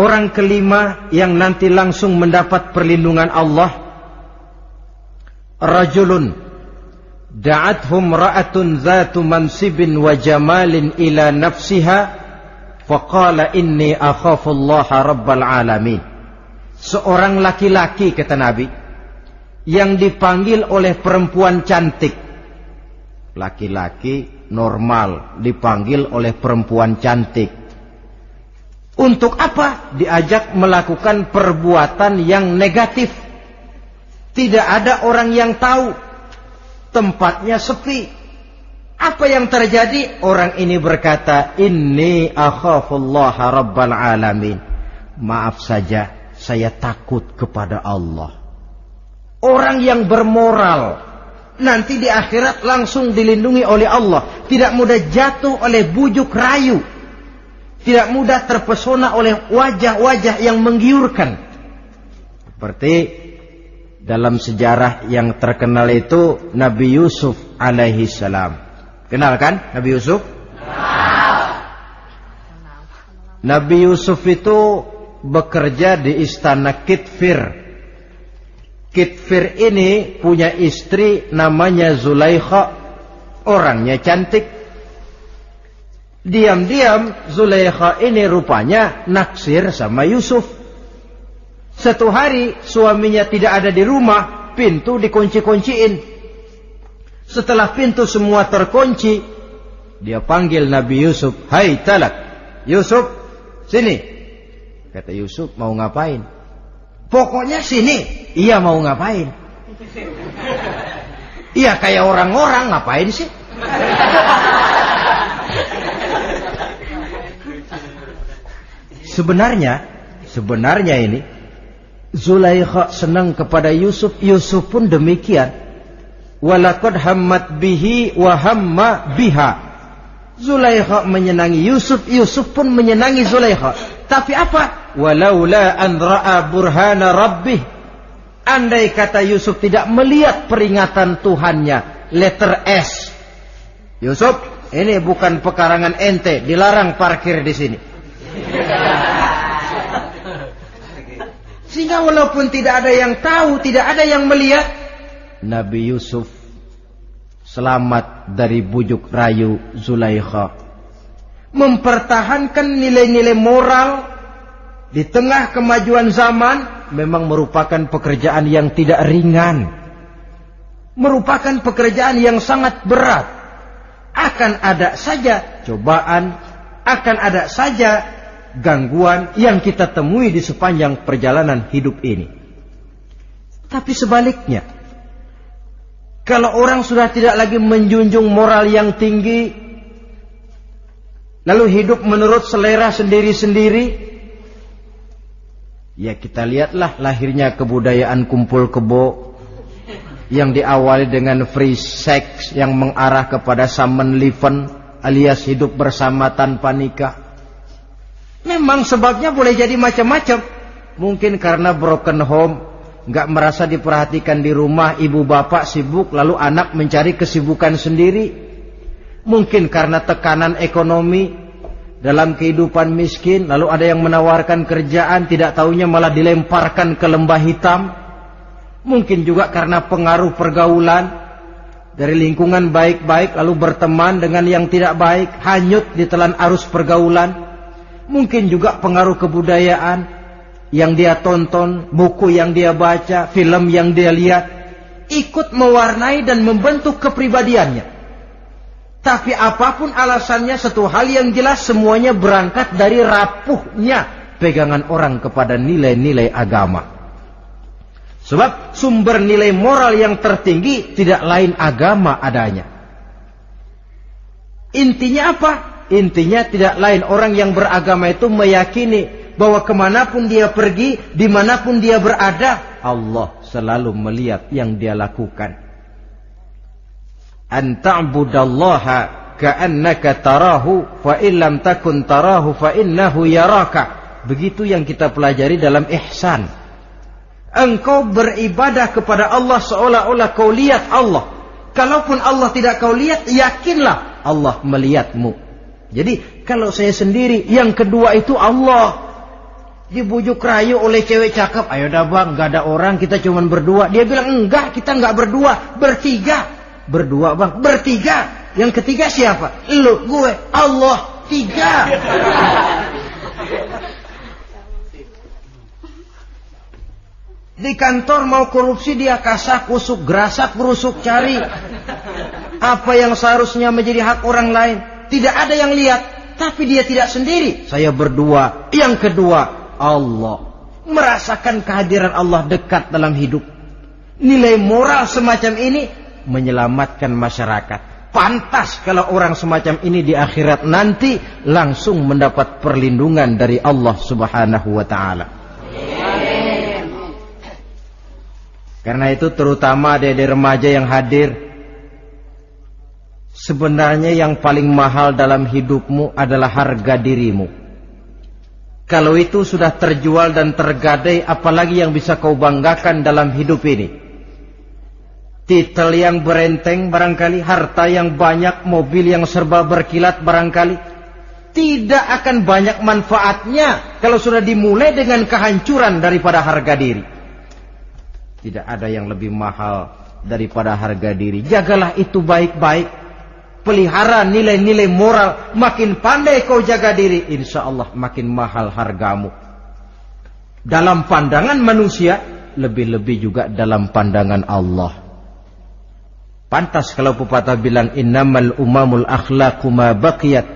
Orang kelima yang nanti langsung mendapat perlindungan Allah, rajulun da'athum ra'atun zatu mansibin wa jamalin ila nafsiha faqala inni akhafullaha rabbal alamin. Seorang laki-laki, kata Nabi, yang dipanggil oleh perempuan cantik. Laki-laki normal dipanggil oleh perempuan cantik. Untuk apa? Diajak melakukan perbuatan yang negatif. Tidak ada orang yang tahu. Tempatnya sepi. Apa yang terjadi? Orang ini berkata, inni akhafullaha rabbal alamin. Maaf saja, saya takut kepada Allah. Orang yang bermoral nanti di akhirat langsung dilindungi oleh Allah. Tidak mudah jatuh oleh bujuk rayu. Tidak mudah terpesona oleh wajah-wajah yang menggiurkan. Seperti dalam sejarah yang terkenal itu Nabi Yusuf alaihi salam. Kenal kan Nabi Yusuf? Nabi Yusuf itu bekerja di istana Kitfir. Kitfir ini punya istri namanya Zulaikha. Orangnya cantik. Diam-diam Zulaikha ini rupanya naksir sama Yusuf. Satu hari suaminya tidak ada di rumah, pintu dikunci-kunciin. Setelah pintu semua terkunci, dia panggil Nabi Yusuf, "Hai Talak, Yusuf, sini." Kata Yusuf, "Mau ngapain?" "Pokoknya sini." "Iya, mau ngapain?" "Iya, kayak orang-orang, ngapain sih?" Sebenarnya ini Zulaikha senang kepada Yusuf. Yusuf pun demikian. Walaqad hammat bihi wa hamma biha. Zulaikha menyenangi Yusuf, Yusuf pun menyenangi Zulaikha. Tapi apa? Walaula an ra'a burhana rabbih. Andai kata Yusuf tidak melihat peringatan Tuhannya, letter S. Yusuf, ini bukan pekarangan ente, dilarang parkir di sini. Sehingga walaupun tidak ada yang tahu, tidak ada yang melihat, Nabi Yusuf selamat dari bujuk rayu Zulaikha. Mempertahankan nilai-nilai moral di tengah kemajuan zaman memang merupakan pekerjaan yang tidak ringan. Merupakan pekerjaan yang sangat berat. Akan ada saja cobaan, akan ada saja gangguan yang kita temui di sepanjang perjalanan hidup ini. Tapi sebaliknya, kalau orang sudah tidak lagi menjunjung moral yang tinggi, lalu hidup menurut selera sendiri-sendiri, ya kita lihatlah lahirnya kebudayaan kumpul kebo yang diawali dengan free sex yang mengarah kepada summon living alias hidup bersama tanpa nikah. Memang sebabnya boleh jadi macam-macam. Mungkin karena broken home, nggak merasa diperhatikan di rumah, ibu bapak sibuk, lalu anak mencari kesibukan sendiri. Mungkin karena tekanan ekonomi dalam kehidupan miskin, lalu ada yang menawarkan kerjaan, tidak taunya malah dilemparkan ke lembah hitam. Mungkin juga karena pengaruh pergaulan dari lingkungan baik-baik, lalu berteman dengan yang tidak baik, hanyut di telan arus pergaulan. Mungkin juga pengaruh kebudayaan yang dia tonton, buku yang dia baca, film yang dia lihat, ikut mewarnai dan membentuk kepribadiannya. Tapi apapun alasannya, satu hal yang jelas, semuanya berangkat dari rapuhnya pegangan orang kepada nilai-nilai agama. Sebab sumber nilai moral yang tertinggi tidak lain agama adanya. Intinya apa? Intinya tidak lain, orang yang beragama itu meyakini bahwa kemanapun dia pergi, dimanapun dia berada, Allah selalu melihat yang dia lakukan. An ta'budallaha ka'annaka tarahu fa illam takun tarahu fa innahu yaraka. Begitu yang kita pelajari dalam ihsan. Engkau beribadah kepada Allah seolah-olah kau lihat Allah. Kalaupun Allah tidak kau lihat, yakinlah Allah melihatmu. Jadi kalau saya sendiri, yang kedua itu Allah. Dibujuk rayu oleh cewek cakep, ayo dah bang, gak ada orang, kita cuma berdua. Dia bilang enggak, kita enggak berdua, bertiga. Berdua bang, bertiga. Yang ketiga siapa? Lu, gue, Allah, tiga. Di kantor mau korupsi, dia kasak kusuk, gerasak gerusuk, cari apa yang seharusnya menjadi hak orang lain. Tidak ada yang lihat, tapi dia tidak sendiri. Saya berdua. Yang kedua, Allah. Merasakan kehadiran Allah dekat dalam hidup. Nilai moral semacam ini menyelamatkan masyarakat. Pantas kalau orang semacam ini di akhirat nanti langsung mendapat perlindungan dari Allah Subhanahu wa ta'ala. Karena itu terutama adik-adik remaja yang hadir, sebenarnya yang paling mahal dalam hidupmu adalah harga dirimu. Kalau itu sudah terjual dan tergadai, apalagi yang bisa kau banggakan dalam hidup ini? Titel yang berenteng barangkali, harta yang banyak, mobil yang serba berkilat barangkali. Tidak akan banyak manfaatnya kalau sudah dimulai dengan kehancuran daripada harga diri. Tidak ada yang lebih mahal daripada harga diri. Jagalah itu baik-baik. Pelihara nilai-nilai moral. Makin pandai kau jaga diri, insya Allah makin mahal hargamu. Dalam pandangan manusia, lebih-lebih juga dalam pandangan Allah. Pantas kalau pepatah bilang, innamal umamul akhlaqu ma baqiyat,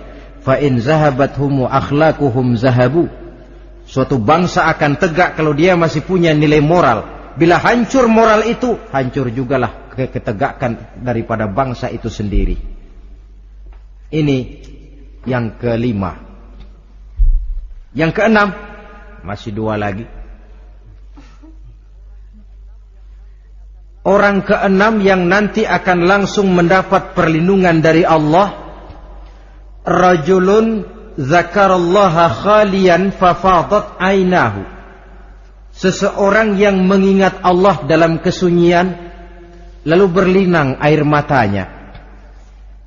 fa in zahabathumu akhlaquhum zahabu. Suatu bangsa akan tegak kalau dia masih punya nilai moral. Bila hancur moral itu, hancur jugalah ketegakan daripada bangsa itu sendiri. Ini yang kelima. Yang keenam, masih dua lagi. Orang keenam yang nanti akan langsung mendapat perlindungan dari Allah, rajulun zakarallaha khalian fafadat ainahu. Seseorang yang mengingat Allah dalam kesunyian, lalu berlinang air matanya.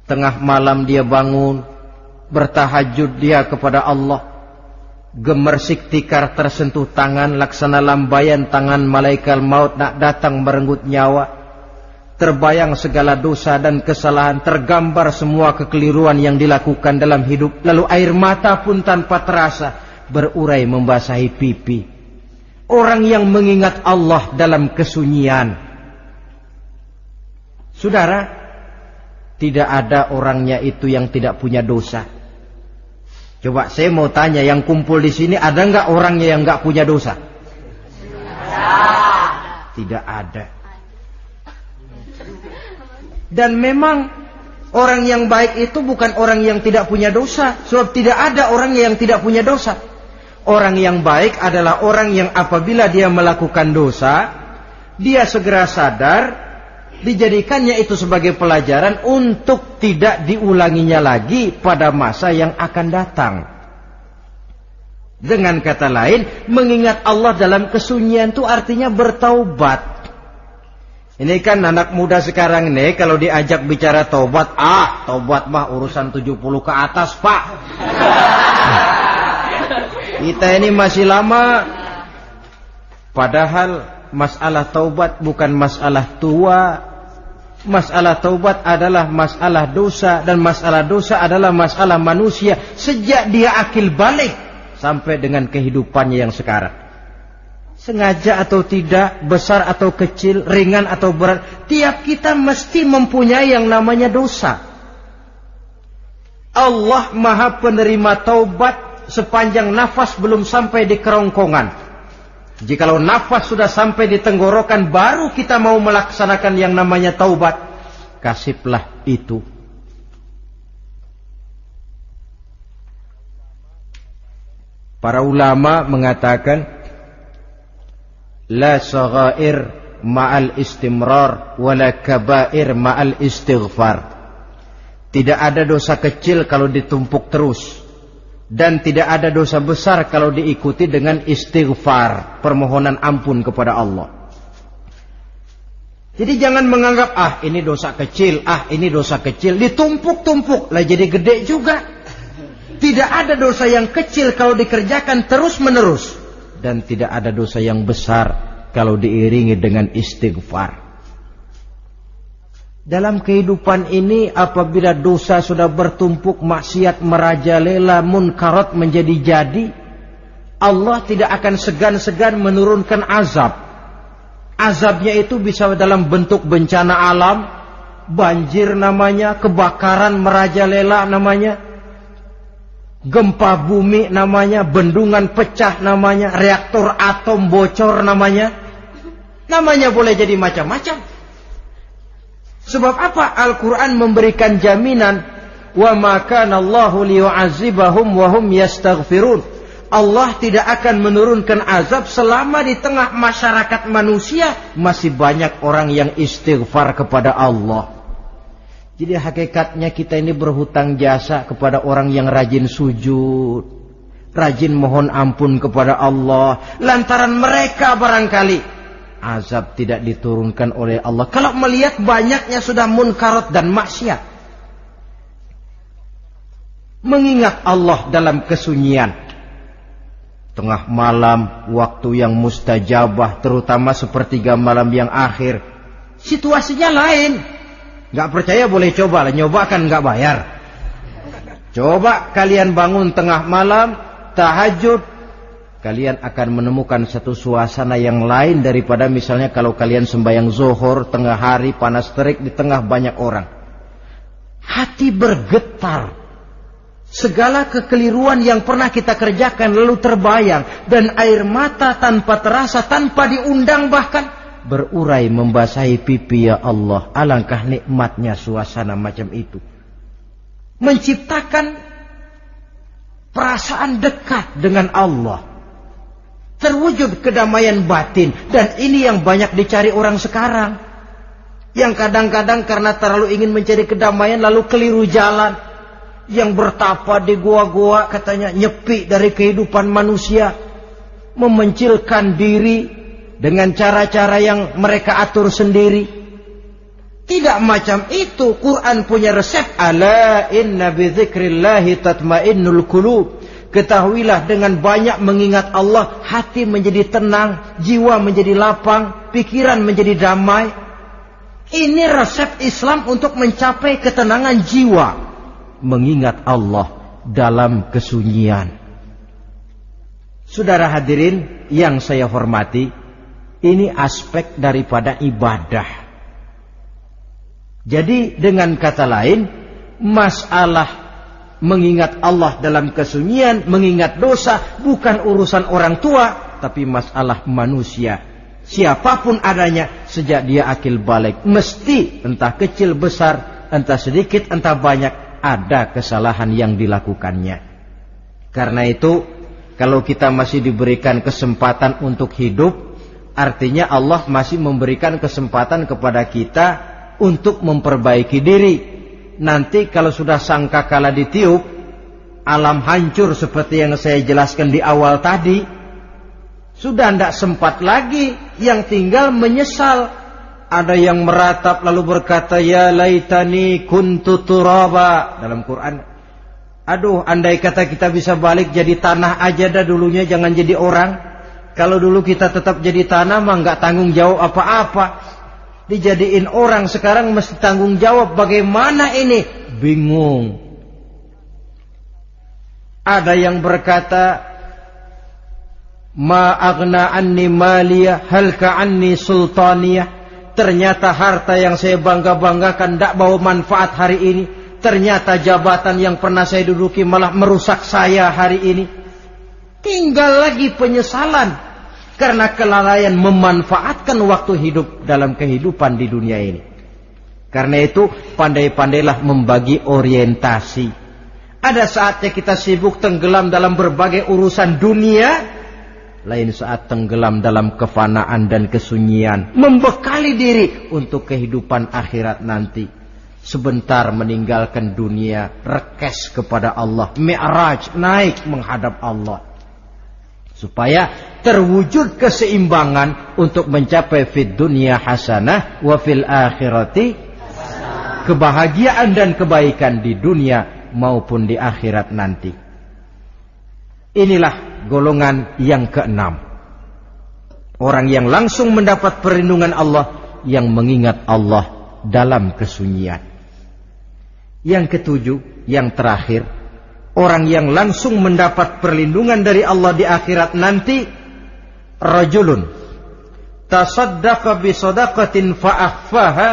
Tengah malam dia bangun, bertahajud dia kepada Allah. Gemersik tikar tersentuh tangan, laksana lambaian tangan malaikat maut nak datang merenggut nyawa. Terbayang segala dosa dan kesalahan, tergambar semua kekeliruan yang dilakukan dalam hidup. Lalu air mata pun tanpa terasa berurai membasahi pipi. Orang yang mengingat Allah dalam kesunyian. Saudara, tidak ada orangnya itu yang tidak punya dosa. Coba saya mau tanya, yang kumpul di sini ada nggak orangnya yang nggak punya dosa? Tidak ada. Dan memang orang yang baik itu bukan orang yang tidak punya dosa, sebab tidak ada orang yang tidak punya dosa. Orang yang baik adalah orang yang apabila dia melakukan dosa, dia segera sadar, dijadikannya itu sebagai pelajaran untuk tidak diulanginya lagi pada masa yang akan datang. Dengan kata lain, mengingat Allah dalam kesunyian itu artinya bertaubat. Ini kan anak muda sekarang ini kalau diajak bicara taubat, taubat mah urusan 70 ke atas, Pak. Kita ini masih lama. Padahal masalah taubat bukan masalah tua. Masalah taubat adalah masalah dosa, dan masalah dosa adalah masalah manusia sejak dia akil balik sampai dengan kehidupannya yang sekarang. Sengaja atau tidak, besar atau kecil, ringan atau berat, tiap kita mesti mempunyai yang namanya dosa. Allah Maha penerima taubat sepanjang nafas belum sampai di kerongkongan. Jikalau nafas sudah sampai di tenggorokan, baru kita mau melaksanakan yang namanya taubat. Kasihlah itu. Para ulama mengatakan, la saghair ma'al istimrar, wala kabair ma'al istighfar. Tidak ada dosa kecil kalau ditumpuk terus, dan tidak ada dosa besar kalau diikuti dengan istighfar, permohonan ampun kepada Allah. Jadi jangan menganggap, ini dosa kecil, ini dosa kecil, ditumpuk-tumpuk lah jadi gede juga. Tidak ada dosa yang kecil kalau dikerjakan terus-menerus, dan tidak ada dosa yang besar kalau diiringi dengan istighfar. Dalam kehidupan ini apabila dosa sudah bertumpuk, maksiat merajalela, munkarat menjadi jadi, Allah tidak akan segan-segan menurunkan azab. Azabnya itu bisa dalam bentuk bencana alam, banjir namanya, kebakaran merajalela namanya, gempa bumi namanya, bendungan pecah namanya, reaktor atom bocor namanya. Namanya boleh jadi macam-macam. Sebab apa? Al-Quran memberikan jaminan, wa ma kana Allahu liyu'adzibahum wa hum yastaghfirun. Allah tidak akan menurunkan azab selama di tengah masyarakat manusia masih banyak orang yang istighfar kepada Allah. Jadi hakikatnya kita ini berhutang jasa kepada orang yang rajin sujud, rajin mohon ampun kepada Allah. Lantaran mereka barangkali azab tidak diturunkan oleh Allah. Kalau melihat banyaknya sudah munkarat dan maksiat, mengingat Allah dalam kesunyian, tengah malam, waktu yang mustajabah, terutama sepertiga malam yang akhir, situasinya lain. Gak percaya boleh coba lah, nyoba kan gak bayar. Coba kalian bangun tengah malam, tahajud, kalian akan menemukan satu suasana yang lain daripada misalnya kalau kalian sembahyang zuhur tengah hari panas terik di tengah banyak orang. Hati bergetar. Segala kekeliruan yang pernah kita kerjakan lalu terbayang, dan air mata tanpa terasa, tanpa diundang bahkan berurai membasahi pipi. Ya Allah, alangkah nikmatnya suasana macam itu. Menciptakan perasaan dekat dengan Allah. Terwujud kedamaian batin. Dan ini yang banyak dicari orang sekarang, yang kadang-kadang karena terlalu ingin mencari kedamaian lalu keliru jalan. Yang bertapa di gua-gua katanya nyepi dari kehidupan manusia, memencilkan diri dengan cara-cara yang mereka atur sendiri. Tidak macam itu. Quran punya resep. Ala inna bi dzikrillahi tatmainnul qulub. Ketahuilah, dengan banyak mengingat Allah, hati menjadi tenang, jiwa menjadi lapang, pikiran menjadi damai. Ini resep Islam untuk mencapai ketenangan jiwa. Mengingat Allah dalam kesunyian. Saudara hadirin yang saya hormati, ini aspek daripada ibadah. Jadi dengan kata lain, masalah Mengingat Allah dalam kesunyian, mengingat dosa, bukan urusan orang tua, tapi masalah manusia. Siapapun adanya, sejak dia akil balik, mesti entah kecil besar, entah sedikit entah banyak, ada kesalahan yang dilakukannya. Karena itu, kalau kita masih diberikan kesempatan untuk hidup, artinya Allah masih memberikan kesempatan kepada kita untuk memperbaiki diri. Nanti kalau sudah sangkakala ditiup, alam hancur seperti yang saya jelaskan di awal tadi, sudah tidak sempat lagi, yang tinggal menyesal. Ada yang meratap lalu berkata, ya laitani kuntu turaba. Dalam Quran, aduh, andai kata kita bisa balik jadi tanah aja dah dulunya, jangan jadi orang. Kalau dulu kita tetap jadi tanah mah nggak tanggung jawab apa-apa. Dijadiin orang sekarang mesti tanggung jawab. Bagaimana ini? Bingung. Ada yang berkata, ma aghna anni maliyah halka anni sultaniyah. Ternyata harta yang saya bangga-banggakan tidak bawa manfaat hari ini. Ternyata jabatan yang pernah saya duduki malah merusak saya hari ini. Tinggal lagi penyesalan karena kelalaian memanfaatkan waktu hidup dalam kehidupan di dunia ini. Karena itu pandai-pandailah membagi orientasi. Ada saatnya kita sibuk tenggelam dalam berbagai urusan dunia, lain saat tenggelam dalam kefanaan dan kesunyian, membekali diri untuk kehidupan akhirat nanti. Sebentar meninggalkan dunia, rekes kepada Allah, mi'raj, naik menghadap Allah, supaya terwujud keseimbangan untuk mencapai fid dunya hasanah wa fil akhirati hasanah. Kebahagiaan dan kebaikan di dunia maupun di akhirat nanti. Inilah golongan yang keenam. Orang yang langsung mendapat perlindungan Allah, yang mengingat Allah dalam kesunyian. Yang ketujuh, yang terakhir, orang yang langsung mendapat perlindungan dari Allah di akhirat nanti, rajulun tasaddaqa bi sadaqatin fa akhfaha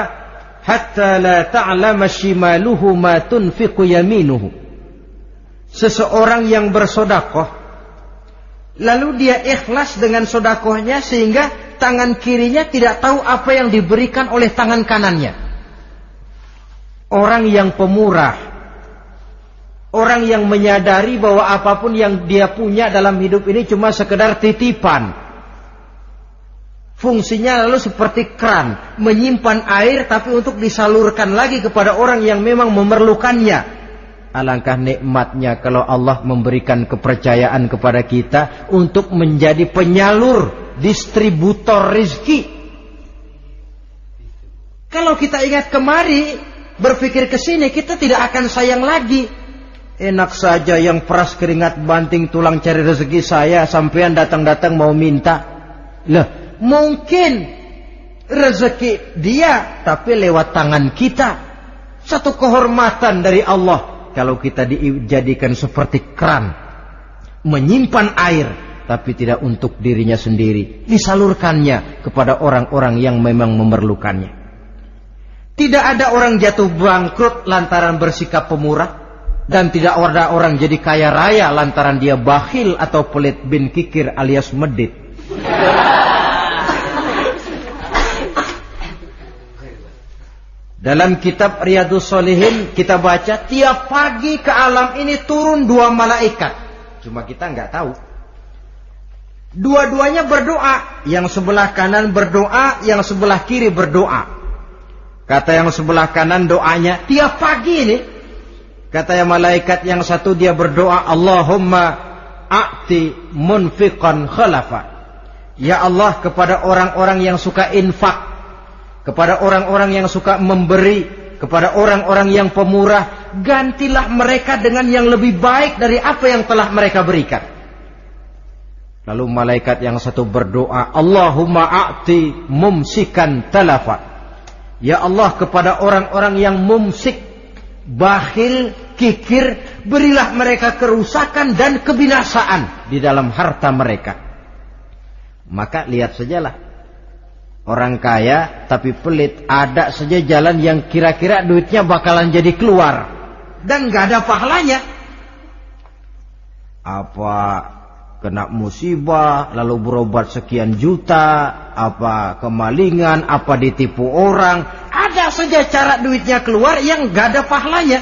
hatta la ta'lama shimaluhu ma tunfiqu yaminuhu. Seseorang yang bersedekah, lalu dia ikhlas dengan sedekahnya sehingga tangan kirinya tidak tahu apa yang diberikan oleh tangan kanannya. Orang yang pemurah, orang yang menyadari bahwa apapun yang dia punya dalam hidup ini cuma sekedar titipan. Fungsinya lalu seperti keran, menyimpan air tapi untuk disalurkan lagi kepada orang yang memang memerlukannya. Alangkah nikmatnya kalau Allah memberikan kepercayaan kepada kita untuk menjadi penyalur, distributor rezeki. Kalau kita ingat kemari, berpikir ke sini, kita tidak akan sayang lagi. Enak saja yang peras keringat banting tulang cari rezeki saya, sampean datang-datang mau minta. Lah, mungkin rezeki dia tapi lewat tangan kita. Satu kehormatan dari Allah kalau kita dijadikan seperti keran, menyimpan air tapi tidak untuk dirinya sendiri, disalurkannya kepada orang-orang yang memang memerlukannya. Tidak ada orang jatuh bangkrut lantaran bersikap pemurah, dan tidak ada orang jadi kaya raya lantaran dia bakhil atau pelit bin kikir alias medit. Dalam kitab Riyadhus Shalihin kita baca, tiap pagi ke alam ini turun 2 malaikat. Cuma kita nggak tahu. Dua-duanya berdoa, yang sebelah kanan berdoa, yang sebelah kiri berdoa. Kata yang sebelah kanan doanya tiap pagi ini. Kata yang malaikat yang satu dia berdoa, Allahumma a'ti munfiqan khalafa. Ya Allah, kepada orang-orang yang suka infak, kepada orang-orang yang suka memberi, kepada orang-orang yang pemurah, gantilah mereka dengan yang lebih baik dari apa yang telah mereka berikan. Lalu malaikat yang satu berdoa, Allahumma a'ti mumsikan talafa. Ya Allah, kepada orang-orang yang mumsik, bakhil, kikir, berilah mereka kerusakan dan kebinasaan di dalam harta mereka. Maka lihat sajalah, orang kaya tapi pelit, ada saja jalan yang kira-kira duitnya bakalan jadi keluar dan gak ada pahalanya. apa kena musibah lalu berobat sekian juta, apa kemalingan, apa ditipu orang, ada saja cara duitnya keluar yang gak ada pahalanya.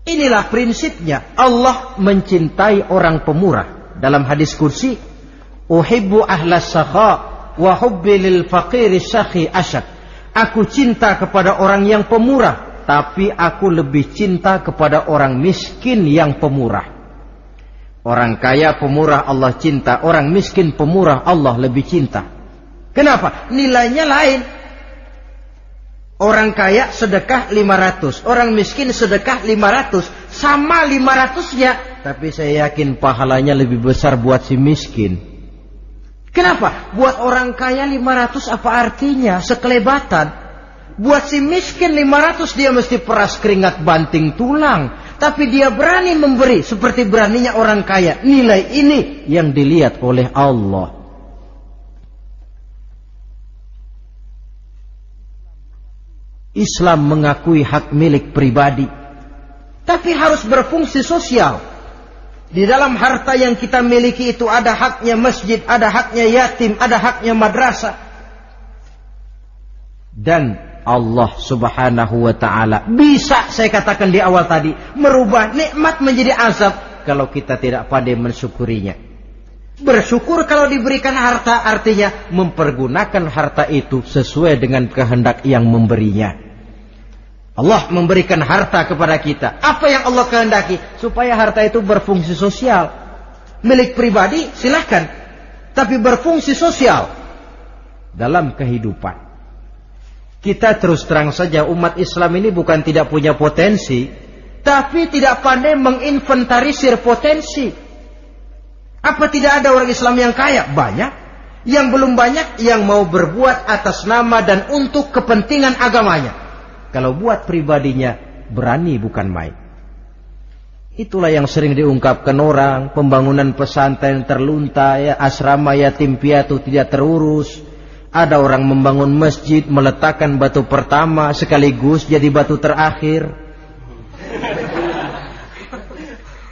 Inilah prinsipnya. Allah mencintai orang pemurah. Dalam hadis kursi, uhibbu ahlas sakha wa hubbi lil faqiri syakhi asyak. Aku cinta kepada orang yang pemurah, tapi aku lebih cinta kepada orang miskin yang pemurah. Orang kaya pemurah Allah cinta, orang miskin pemurah Allah lebih cinta. Kenapa? Nilainya lain. Orang kaya sedekah 500, orang miskin sedekah 500, sama 500-nya, tapi saya yakin pahalanya lebih besar buat si miskin. Kenapa? Buat orang kaya 500 apa artinya? Sekelebatan. Buat si miskin 500 dia mesti peras keringat banting tulang, tapi dia berani memberi seperti beraninya orang kaya. Nilai ini yang dilihat oleh Allah. Islam mengakui hak milik pribadi, tapi harus berfungsi sosial. Di dalam harta yang kita miliki itu ada haknya masjid, ada haknya yatim, ada haknya madrasah. Dan Allah subhanahu wa ta'ala bisa, saya katakan di awal tadi, merubah nikmat menjadi azab kalau kita tidak pandai mensyukurinya. Bersyukur kalau diberikan harta artinya mempergunakan harta itu sesuai dengan kehendak yang memberinya. Allah memberikan harta kepada kita. Apa yang Allah kehendaki? Supaya harta itu berfungsi sosial. Milik pribadi silahkan, tapi berfungsi sosial dalam kehidupan. Kita terus terang saja, umat Islam ini bukan tidak punya potensi, tapi tidak pandai menginventarisir potensi. Apa tidak ada orang Islam yang kaya? Banyak. Yang belum banyak yang mau berbuat atas nama dan untuk kepentingan agamanya. Kalau buat pribadinya berani bukan main. Itulah yang sering diungkapkan orang, pembangunan pesantren terlunta, ya, asrama yatim piatu tidak terurus. Ada orang membangun masjid, meletakkan batu pertama sekaligus jadi batu terakhir.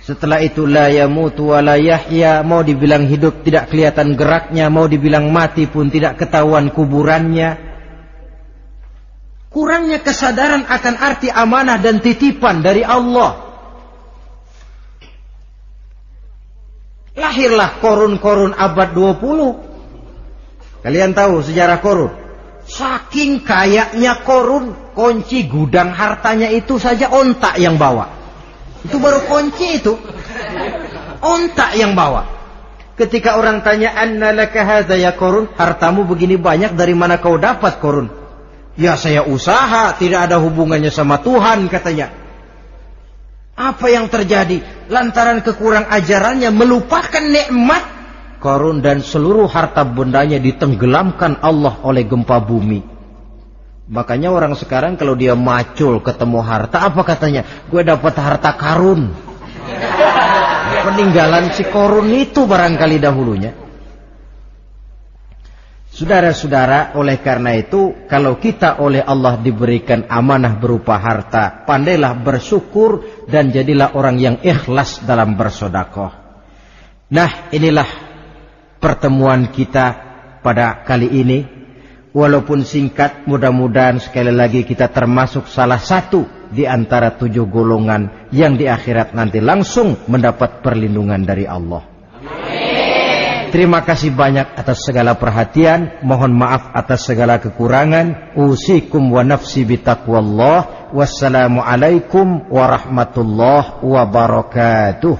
Setelah itu la yamutu wa la yahya, mau dibilang hidup tidak kelihatan geraknya, mau dibilang mati pun tidak ketahuan kuburannya. Kurangnya kesadaran akan arti amanah dan titipan dari Allah. Lahirlah korun-korun abad 20. Kalian tahu sejarah korun? Saking kayanya korun, kunci gudang hartanya itu saja onta yang bawa. Itu baru kunci itu. Onta yang bawa. Ketika orang tanya, "Anna laka hadza ya Korun?" Hartamu begini banyak, dari mana kau dapat Korun? Ya saya usaha, tidak ada hubungannya sama Tuhan katanya. Apa yang terjadi? Lantaran kekurang ajarannya melupakan nikmat. Korun dan seluruh harta bendanya ditenggelamkan Allah oleh gempa bumi. Makanya orang sekarang kalau dia macul ketemu harta, apa katanya? Gue dapat harta karun. Peninggalan si Korun itu barangkali dahulunya. Saudara-saudara, oleh karena itu, kalau kita oleh Allah diberikan amanah berupa harta, pandailah bersyukur dan jadilah orang yang ikhlas dalam bersedekah. Nah, inilah pertemuan kita pada kali ini. Walaupun singkat, mudah-mudahan sekali lagi kita termasuk salah satu di antara 7 golongan yang di akhirat nanti langsung mendapat perlindungan dari Allah. Amin. Terima kasih banyak atas segala perhatian. Mohon maaf atas segala kekurangan. Usikum wa nafsi bitaqwallah. Wassalamualaikum warahmatullahi wabarakatuh.